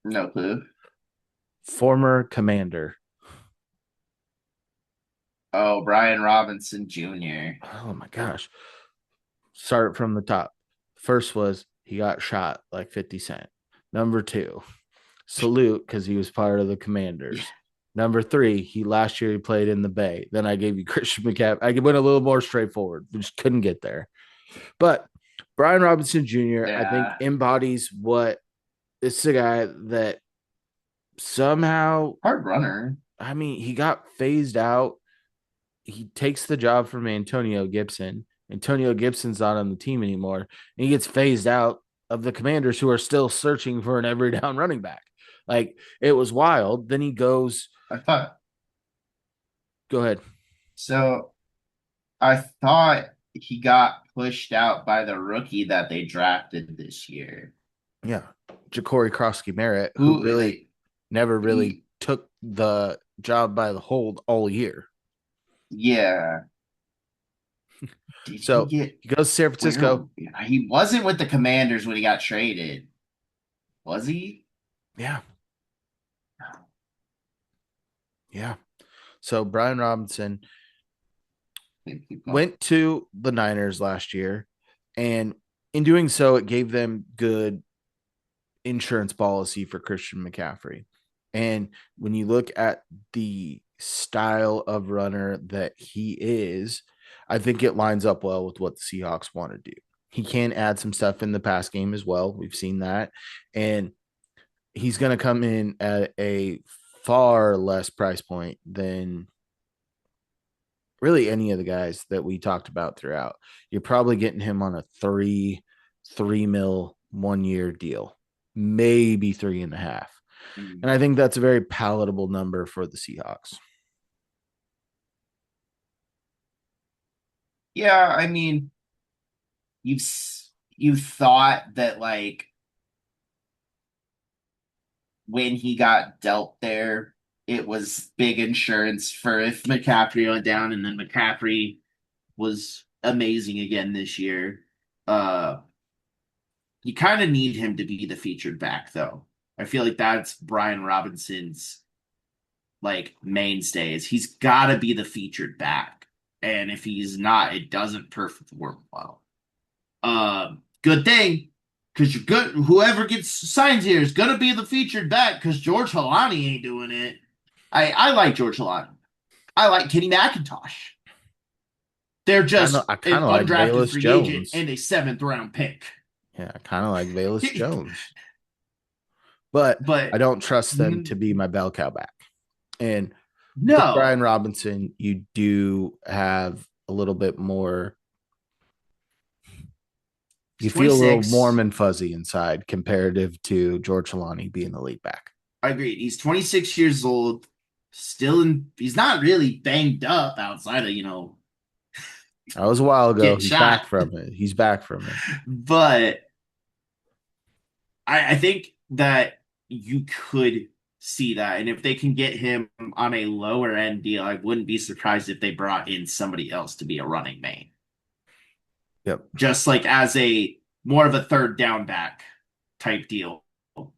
[SPEAKER 2] No clue.
[SPEAKER 1] former commander.
[SPEAKER 2] Oh, Brian Robinson Jr.
[SPEAKER 1] Oh my gosh! Start from the top. First was he got shot like 50 Cent. Number two, salute because he was part of the
[SPEAKER 2] Yeah.
[SPEAKER 1] Commanders. Number three, he last year he played in the Bay. Then I gave you Christian McCaffrey. I went a little more straightforward. We just couldn't get there. But Brian Robinson Jr., I think
[SPEAKER 2] Yeah.
[SPEAKER 1] embodies what this is a guy that somehow,
[SPEAKER 2] Hard runner.
[SPEAKER 1] I mean, he got phased out. He takes the job from Antonio Gibson. Antonio Gibson's not on the team anymore. And he gets phased out of the Commanders, who are still searching for an every down running back. Like, it was wild. Then he goes,
[SPEAKER 2] I thought
[SPEAKER 1] go ahead.
[SPEAKER 2] so. I thought he got pushed out by the rookie that they drafted this year.
[SPEAKER 1] Yeah. Ja'Cory Krosky Merritt, who
[SPEAKER 2] Who
[SPEAKER 1] really
[SPEAKER 2] like
[SPEAKER 1] never really
[SPEAKER 2] he
[SPEAKER 1] took the job by the hold all year.
[SPEAKER 2] yeah. Did he
[SPEAKER 1] So
[SPEAKER 2] get
[SPEAKER 1] he goes to San
[SPEAKER 2] where
[SPEAKER 1] Francisco.
[SPEAKER 2] he wasn't with the Commanders when he got traded? Was he?
[SPEAKER 1] Yeah. Yeah. So Brian Robinson
[SPEAKER 2] Keep going.
[SPEAKER 1] went to the Niners last year, and in doing so, it gave them good insurance policy for Christian McCaffrey. And when you look at the style of runner that he is, I think it lines up well with what the Seahawks want to do. He can add some stuff in the pass game as well. We've seen that. And he's going to come in at a far less price point than really any of the guys that we talked about throughout. You're probably getting him on a three mil 1 year deal, maybe three and a half.
[SPEAKER 2] Mm.
[SPEAKER 1] And I think that's a very palatable number for the Seahawks.
[SPEAKER 2] Yeah, I mean, you've you thought that like when he got dealt there, it was big insurance for if McCaffrey went down, and then McCaffrey was amazing again this year. Uh, you kind of need him to be the featured back, though. I feel like that's Brian Robinson's like mainstays. He's got to be the featured back, and if he's not, it doesn't perfect work well. Good thing because you're good. Whoever gets signed here is gonna be the featured back because George Halani ain't doing it. I like George Halani. I like Kenny McIntosh. They're just
[SPEAKER 1] I
[SPEAKER 2] an
[SPEAKER 1] kind of like
[SPEAKER 2] undrafted
[SPEAKER 1] Bayless
[SPEAKER 2] free agent
[SPEAKER 1] Jones.
[SPEAKER 2] and a seventh round pick.
[SPEAKER 1] Yeah, I kind of like Bayless Jones, but I
[SPEAKER 2] But
[SPEAKER 1] don't trust them to be my bell cow back. And with Brian
[SPEAKER 2] no,
[SPEAKER 1] Robinson, you do have a little bit more.
[SPEAKER 2] he's
[SPEAKER 1] You feel a little warm
[SPEAKER 2] 26.
[SPEAKER 1] and fuzzy inside comparative to George Halani being the lead back.
[SPEAKER 2] I agree. He's 26 years old, still in. He's not really banged up outside of
[SPEAKER 1] That was a while ago.
[SPEAKER 2] getting
[SPEAKER 1] He's
[SPEAKER 2] shot,
[SPEAKER 1] back from it. He's back from it.
[SPEAKER 2] but I think that you could see that. And if they can get him on a lower end deal, I wouldn't be surprised if they brought in somebody else to be a running main.
[SPEAKER 1] Yep.
[SPEAKER 2] Just like as a more of a third down back type deal.
[SPEAKER 1] All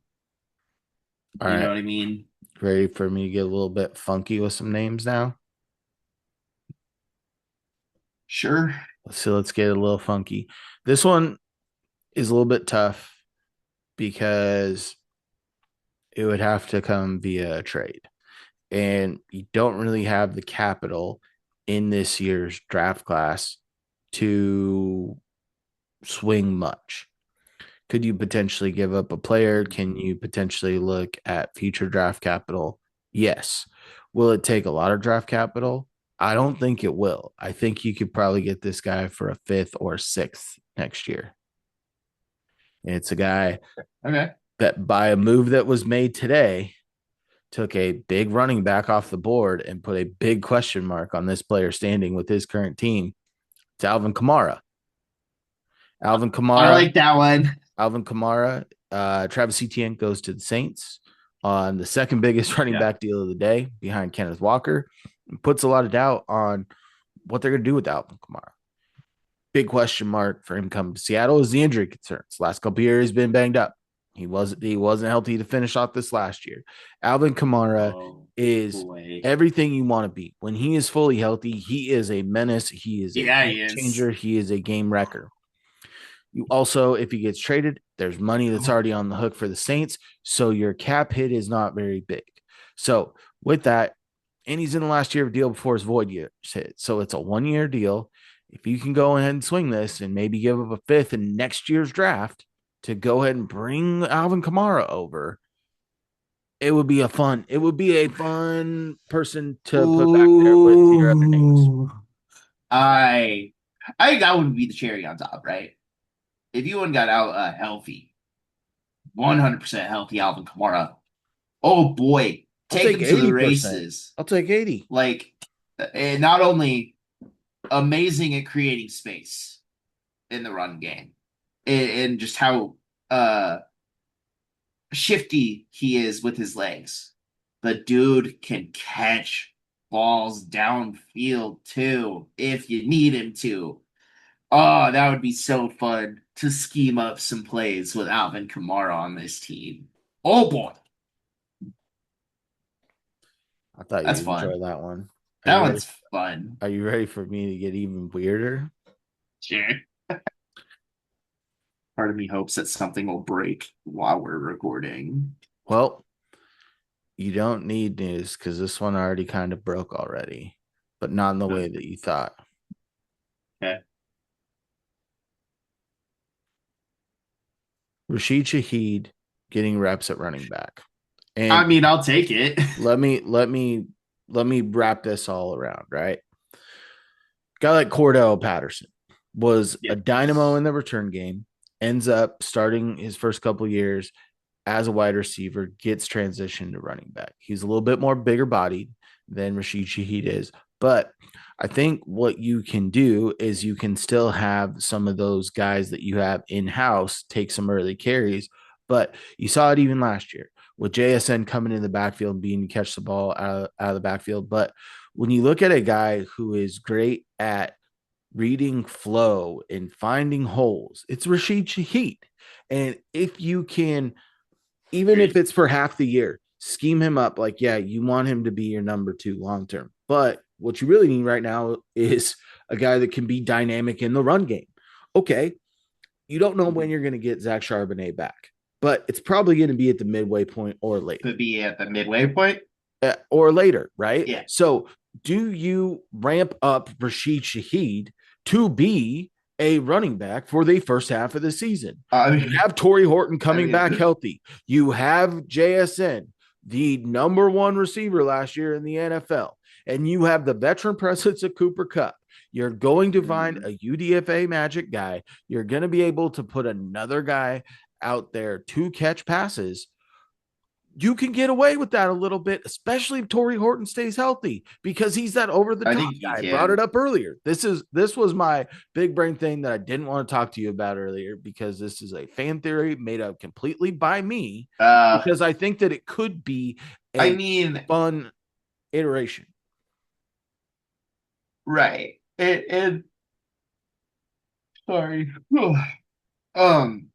[SPEAKER 2] You know
[SPEAKER 1] right.
[SPEAKER 2] what I mean?
[SPEAKER 1] Ready for me to get a little bit funky with some names now?
[SPEAKER 2] Sure.
[SPEAKER 1] So let's get a little funky. This one is a little bit tough because it would have to come via a trade. And you don't really have the capital in this year's draft class to swing much. Could you potentially give up a player? Can you potentially look at future draft capital? Yes. Will it take a lot of draft capital? I don't think it will. I think you could probably get this guy for a fifth or sixth next year. And it's a guy
[SPEAKER 2] Okay.
[SPEAKER 1] that, by a move that was made today, took a big running back off the board and put a big question mark on this player standing with his current team. It's Alvin Kamara. Alvin
[SPEAKER 2] I
[SPEAKER 1] Kamara
[SPEAKER 2] like that one.
[SPEAKER 1] Alvin Kamara, Travis Etienne goes to the Saints on the second biggest running
[SPEAKER 2] Yeah.
[SPEAKER 1] back deal of the day behind Kenneth Walker. Puts a lot of doubt on what they're going to do with Alvin Kamara. Big question mark for him coming to Seattle is the injury concerns. Last couple of years, he's been banged up. He wasn't healthy to finish off this last year. Alvin Kamara
[SPEAKER 2] Oh
[SPEAKER 1] is
[SPEAKER 2] boy.
[SPEAKER 1] everything you want to be. When he is fully healthy, he is a menace. He is a
[SPEAKER 2] Yeah,
[SPEAKER 1] game
[SPEAKER 2] he is.
[SPEAKER 1] changer. He is a game wrecker. You also, if he gets traded, there's money that's already on the hook for the Saints. So your cap hit is not very big. So with that, and he's in the last year of deal before his void years hit. So it's a 1 year deal. If you can go ahead and swing this and maybe give up a fifth in next year's draft to go ahead and bring Alvin Kamara over, it would be a fun person to put back there with your other names.
[SPEAKER 2] Ooh. I I think that would be the cherry on top, right? If you got out healthy, 100% healthy Alvin Kamara, oh boy,
[SPEAKER 1] I'll
[SPEAKER 2] take
[SPEAKER 1] take
[SPEAKER 2] him to the
[SPEAKER 1] 80%.
[SPEAKER 2] races.
[SPEAKER 1] I'll take 80.
[SPEAKER 2] Like, and not only amazing at creating space in the run game, and just how shifty he is with his legs. The dude can catch balls downfield too if you need him to. Oh, that would be so fun to scheme up some plays with Alvin Kamara on this team. Oh boy,
[SPEAKER 1] I thought
[SPEAKER 2] that's
[SPEAKER 1] you'd
[SPEAKER 2] fun.
[SPEAKER 1] enjoy that one. Are
[SPEAKER 2] That
[SPEAKER 1] you ready?
[SPEAKER 2] one's fun.
[SPEAKER 1] Are you ready for me to get even weirder?
[SPEAKER 2] Sure. Part of me hopes that something will break while we're recording.
[SPEAKER 1] Well, you don't need news because this one already kind of broke already, but not in the way that you thought.
[SPEAKER 2] Okay.
[SPEAKER 1] Rashid Shaheed getting reps at running back.
[SPEAKER 2] I
[SPEAKER 1] And
[SPEAKER 2] mean, I'll take it.
[SPEAKER 1] let me wrap this all around, right? Guy like Cordell Patterson was a
[SPEAKER 2] Yep.
[SPEAKER 1] dynamo in the return game, ends up starting his first couple years as a wide receiver, gets transitioned to running back. He's a little bit more bigger bodied than Rashid Shaheed is, But I think what you can do is you can still have some of those guys that you have in house take some early carries. But you saw it even last year with JSN coming in the backfield and being to catch the ball out of the backfield. But when you look at a guy who is great at reading flow and finding holes, it's Rashid Shaheed. And if you can, even if
[SPEAKER 2] Agreed.
[SPEAKER 1] it's for half the year, scheme him up like, yeah, you want him to be your number two long term. But what you really need right now is a guy that can be dynamic in the run game. Okay, you don't know when you're going to get Zach Charbonnet back, but it's probably going to be at the midway point or later.
[SPEAKER 2] Could be at the midway point.
[SPEAKER 1] Or later, right?
[SPEAKER 2] Yeah.
[SPEAKER 1] So, do you ramp up Rashid Shaheed to be a running back for the first half of the season?
[SPEAKER 2] I
[SPEAKER 1] You
[SPEAKER 2] mean,
[SPEAKER 1] have Torrey Horton
[SPEAKER 2] I
[SPEAKER 1] coming back
[SPEAKER 2] mean,
[SPEAKER 1] healthy. You have JSN, the number one receiver last year in the NFL, and you have the veteran presence of Cooper Kupp. You're going to find a UDFA magic guy. You're going to be able to put another guy out there to catch passes. You can get away with that a little bit, especially if Torrey Horton stays healthy, because he's that over the
[SPEAKER 2] I
[SPEAKER 1] top
[SPEAKER 2] think he
[SPEAKER 1] guy. I brought it
[SPEAKER 2] can.
[SPEAKER 1] up earlier. This was my big brain thing that I didn't want to talk to you about earlier, because this is a fan theory made up completely by me,
[SPEAKER 2] Uh,
[SPEAKER 1] because I think that it could be
[SPEAKER 2] I
[SPEAKER 1] a
[SPEAKER 2] mean,
[SPEAKER 1] fun iteration.
[SPEAKER 2] right. And sorry. um,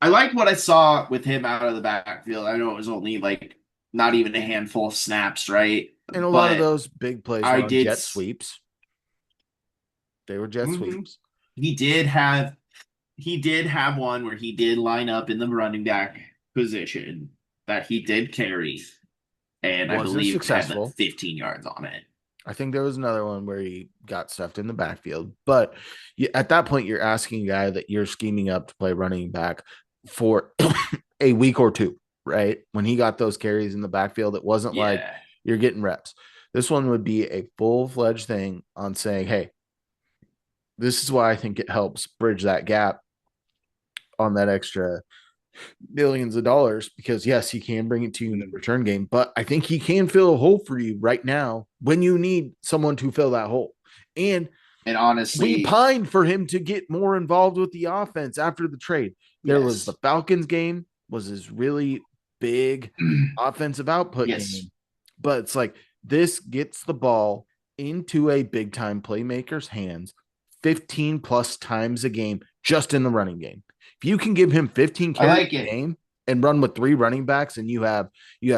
[SPEAKER 2] I liked what I saw with him out of the backfield. I know it was only like not even a handful of snaps, right?
[SPEAKER 1] And a lot of
[SPEAKER 2] But
[SPEAKER 1] those big plays
[SPEAKER 2] I
[SPEAKER 1] were on
[SPEAKER 2] did.
[SPEAKER 1] jet sweeps. They were jet
[SPEAKER 2] Mhm.
[SPEAKER 1] sweeps.
[SPEAKER 2] He did have he did have one where he did line up in the running back position that he did carry, and I
[SPEAKER 1] Wasn't
[SPEAKER 2] believe had like
[SPEAKER 1] successful.
[SPEAKER 2] 15 yards on it.
[SPEAKER 1] I think there was another one where he got stuffed in the backfield. But at that point, you're asking a guy that you're scheming up to play running back for a week or two, right? When he got those carries in the backfield, it wasn't like
[SPEAKER 2] Yeah.
[SPEAKER 1] you're getting reps. This one would be a full fledged thing on saying, hey, this is why I think it helps bridge that gap on that extra millions of dollars, because yes, he can bring it to you in the return game, but I think he can fill a hole for you right now when you need someone to fill that hole. And
[SPEAKER 2] And
[SPEAKER 1] we
[SPEAKER 2] honestly,
[SPEAKER 1] pined for him to get more involved with the offense after the trade. There was the
[SPEAKER 2] yes.
[SPEAKER 1] Falcons game, was his really big offensive output
[SPEAKER 2] Yes.
[SPEAKER 1] game, but it's like this gets the ball into a big time playmaker's hands 15 plus times a game just in the running game. If you can give him 15
[SPEAKER 2] I
[SPEAKER 1] carries
[SPEAKER 2] like
[SPEAKER 1] a
[SPEAKER 2] it.
[SPEAKER 1] game and run with three running backs, and you have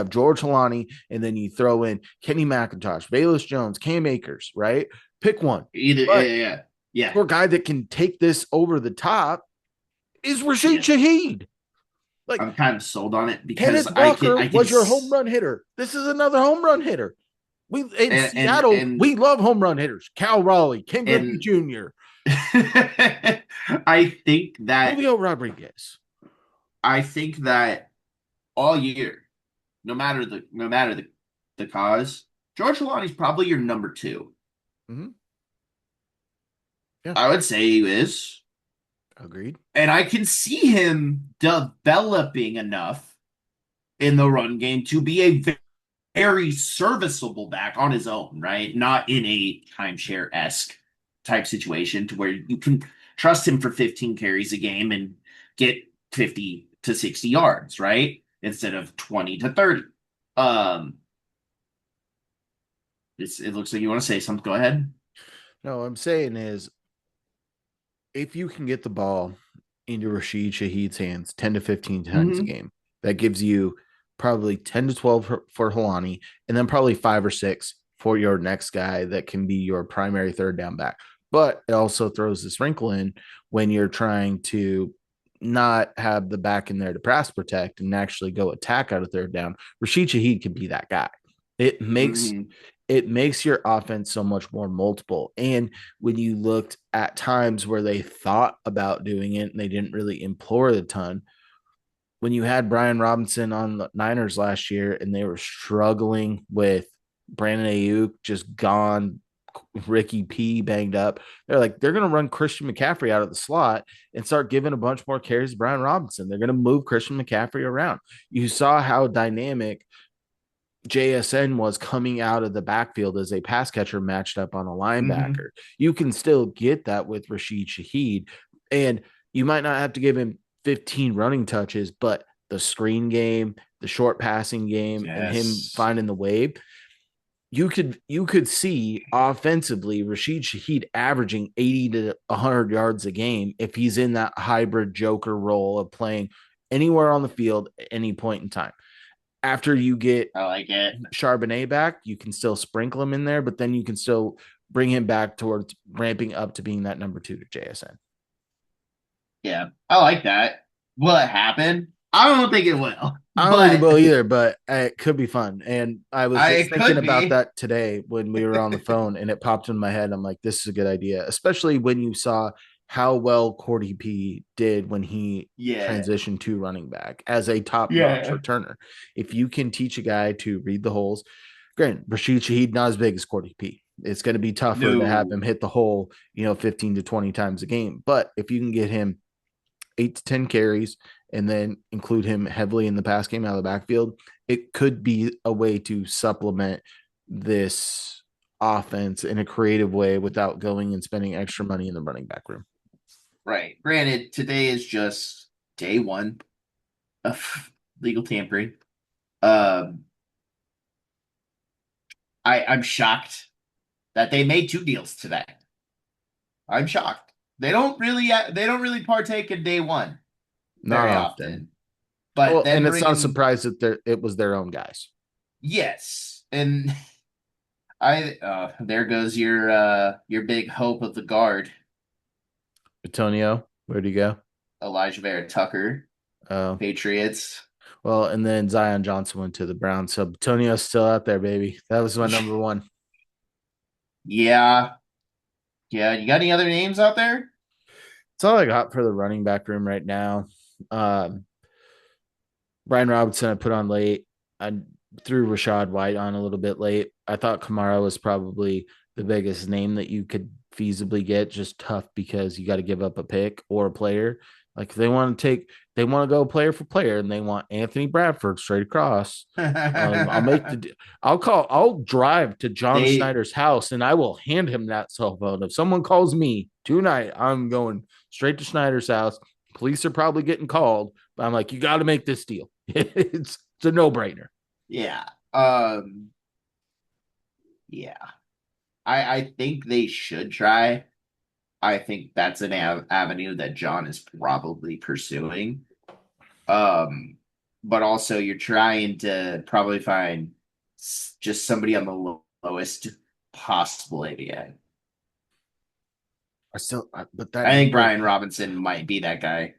[SPEAKER 1] George Halani, and then you throw in Kenny McIntosh, Valus Jones, Cam Akers, right? Pick one.
[SPEAKER 2] Either
[SPEAKER 1] But
[SPEAKER 2] yeah. Yeah.
[SPEAKER 1] your guy that can take this over the top is Rashid
[SPEAKER 2] Yeah.
[SPEAKER 1] Shaheed. Like
[SPEAKER 2] I'm kind of sold on it because
[SPEAKER 1] Kenneth Walker
[SPEAKER 2] I can
[SPEAKER 1] was your home run hitter. This is another home run hitter. We in
[SPEAKER 2] and
[SPEAKER 1] Seattle, we love home run hitters. Cal Raleigh, Ken Griffey
[SPEAKER 2] and
[SPEAKER 1] Jr.,
[SPEAKER 2] I think that
[SPEAKER 1] Julio Rodriguez.
[SPEAKER 2] I think that all year, no matter the cause, George Kalani's probably your number two.
[SPEAKER 1] Mm-hmm. Yeah,
[SPEAKER 2] I would say he is.
[SPEAKER 1] agreed.
[SPEAKER 2] And I can see him developing enough in the run game to be a very serviceable back on his own, right? Not in a timeshare-esque type situation to where you can trust him for 15 carries a game and get 50 to 60 yards, right? Instead of 20 to 30. Um, it looks like you want to say something. Go ahead.
[SPEAKER 1] No, what I'm saying is, if you can get the ball into Rashid Shaheed's hands 10 to 15 times a
[SPEAKER 2] Mm-hmm.
[SPEAKER 1] game, that gives you probably 10 to 12 for Halani, and then probably 5 or 6 for your next guy that can be your primary third down back. But it also throws this wrinkle in when you're trying to not have the back in there to pass protect and actually go attack out of third down. Rashid Shaheed can be that guy. It makes
[SPEAKER 2] Mm-hmm.
[SPEAKER 1] it makes your offense so much more multiple. And when you looked at times where they thought about doing it and they didn't really implore a ton, when you had Brian Robinson on the Niners last year and they were struggling with Brandon Ayuk just gone, Ricky P banged up, they're going to run Christian McCaffrey out of the slot and start giving a bunch more carries to Brian Robinson. They're going to move Christian McCaffrey around. You saw how dynamic JSN was coming out of the backfield as a pass catcher matched up on a
[SPEAKER 2] Hmm.
[SPEAKER 1] linebacker. You can still get that with Rashid Shaheed. And you might not have to give him 15 running touches, but the screen game, the short passing game, and him
[SPEAKER 2] Yes.
[SPEAKER 1] finding the wave, you could see offensively Rashid Shaheed averaging 80 to 100 yards a game if he's in that hybrid joker role of playing anywhere on the field at any point in time. After you get
[SPEAKER 2] I like it.
[SPEAKER 1] Charbonnet back, you can still sprinkle him in there, but then you can still bring him back towards ramping up to being that number two to JSN.
[SPEAKER 2] Yeah, I like that. Will it happen? I don't think it will,
[SPEAKER 1] I don't think it
[SPEAKER 2] but
[SPEAKER 1] will either, but it could be fun. And I was just
[SPEAKER 2] it
[SPEAKER 1] thinking
[SPEAKER 2] could
[SPEAKER 1] about
[SPEAKER 2] be.
[SPEAKER 1] that today when we were on the phone, and it popped in my head. I'm like, this is a good idea, especially when you saw how well Cordy P did when he
[SPEAKER 2] Yeah.
[SPEAKER 1] transitioned to running back as a top notch
[SPEAKER 2] Yeah.
[SPEAKER 1] returner. If you can teach a guy to read the holes, granted, Rashid Shaheed not as big as Cordy P. It's going to be tougher to have him
[SPEAKER 2] No.
[SPEAKER 1] hit the hole, 15 to 20 times a game. But if you can get him 8 to 10 carries and then include him heavily in the pass game out of the backfield, it could be a way to supplement this offense in a creative way without going and spending extra money in the running back room.
[SPEAKER 2] Right. Granted, today is just day one of legal tampering. Um, I'm shocked that they made two deals today. I'm shocked. They don't really partake in day one
[SPEAKER 1] Not
[SPEAKER 2] very
[SPEAKER 1] often.
[SPEAKER 2] often. But
[SPEAKER 1] Well,
[SPEAKER 2] then
[SPEAKER 1] and it's not a
[SPEAKER 2] bringing
[SPEAKER 1] surprise that it was their own guys.
[SPEAKER 2] yes, and I there goes your big hope of the guard,
[SPEAKER 1] Antonio, where'd he go?
[SPEAKER 2] Elijah Vera Tucker,
[SPEAKER 1] Uh,
[SPEAKER 2] Patriots.
[SPEAKER 1] well, and then Zion Johnson went to the Browns. So Antonio's still out there, baby. That was my number one.
[SPEAKER 2] Yeah, yeah. You got any other names out there?
[SPEAKER 1] That's all I got for the running back room right now. Um, Brian Robinson, I put on late. I threw Rashad White on a little bit late. I thought Kamara was probably the biggest name that you could feasibly get, just tough because you got to give up a pick or a player. Like if they want to go player for player, and they want Anthony Bradford straight across. I'll drive to John
[SPEAKER 2] They
[SPEAKER 1] Schneider's house and I will hand him that cell phone. If someone calls me tonight, I'm going straight to Schneider's house. Police are probably getting called, but I'm like, you got to make this deal. It's a no brainer.
[SPEAKER 2] yeah. Yeah. I think they should try. I think that's an avenue that John is probably pursuing. Um, but also you're trying to probably find just somebody on the lowest possible ABA.
[SPEAKER 1] But that
[SPEAKER 2] I think
[SPEAKER 1] number
[SPEAKER 2] Brian Robinson might be that guy.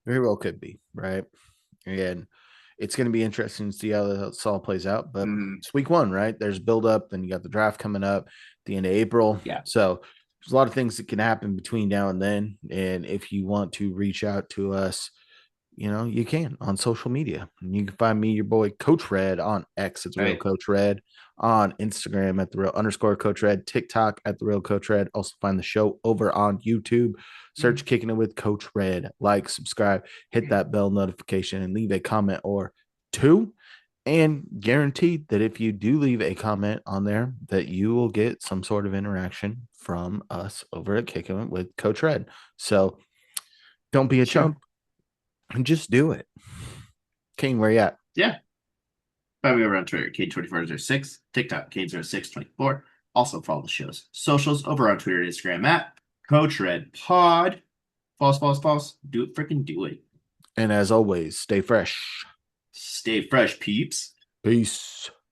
[SPEAKER 1] very well could be right, and it's going to be interesting to see how this all plays out. But
[SPEAKER 2] Mm,
[SPEAKER 1] it's week one, right? There's build up, then you got the draft coming up at the end of April,
[SPEAKER 2] yeah.
[SPEAKER 1] so there's a lot of things that can happen between now and then. And if you want to reach out to us, you can on social media. You can find me, your boy Coach Red, on X at the
[SPEAKER 2] All
[SPEAKER 1] real
[SPEAKER 2] right.
[SPEAKER 1] Coach Red, on Instagram at the real underscore Coach Red, TikTok at the real Coach Red. Also find the show over on YouTube. Search Kicking It with Coach Red. Like, subscribe, hit that bell notification, and leave a comment or two. And guaranteed that if you do leave a comment on there, that you will get some sort of interaction from us over at Kicking It with Coach Red. So don't be a
[SPEAKER 2] Sure.
[SPEAKER 1] chump and just do it. King, where you at?
[SPEAKER 2] Yeah. Find me over on Twitter, Kane2406, TikTok, Kane0624. Also follow the show's socials over on Twitter and Instagram at Coach Red Pod. False, false, false. Do it, freaking do it.
[SPEAKER 1] And as always, stay fresh.
[SPEAKER 2] Stay fresh, peeps.
[SPEAKER 1] Peace.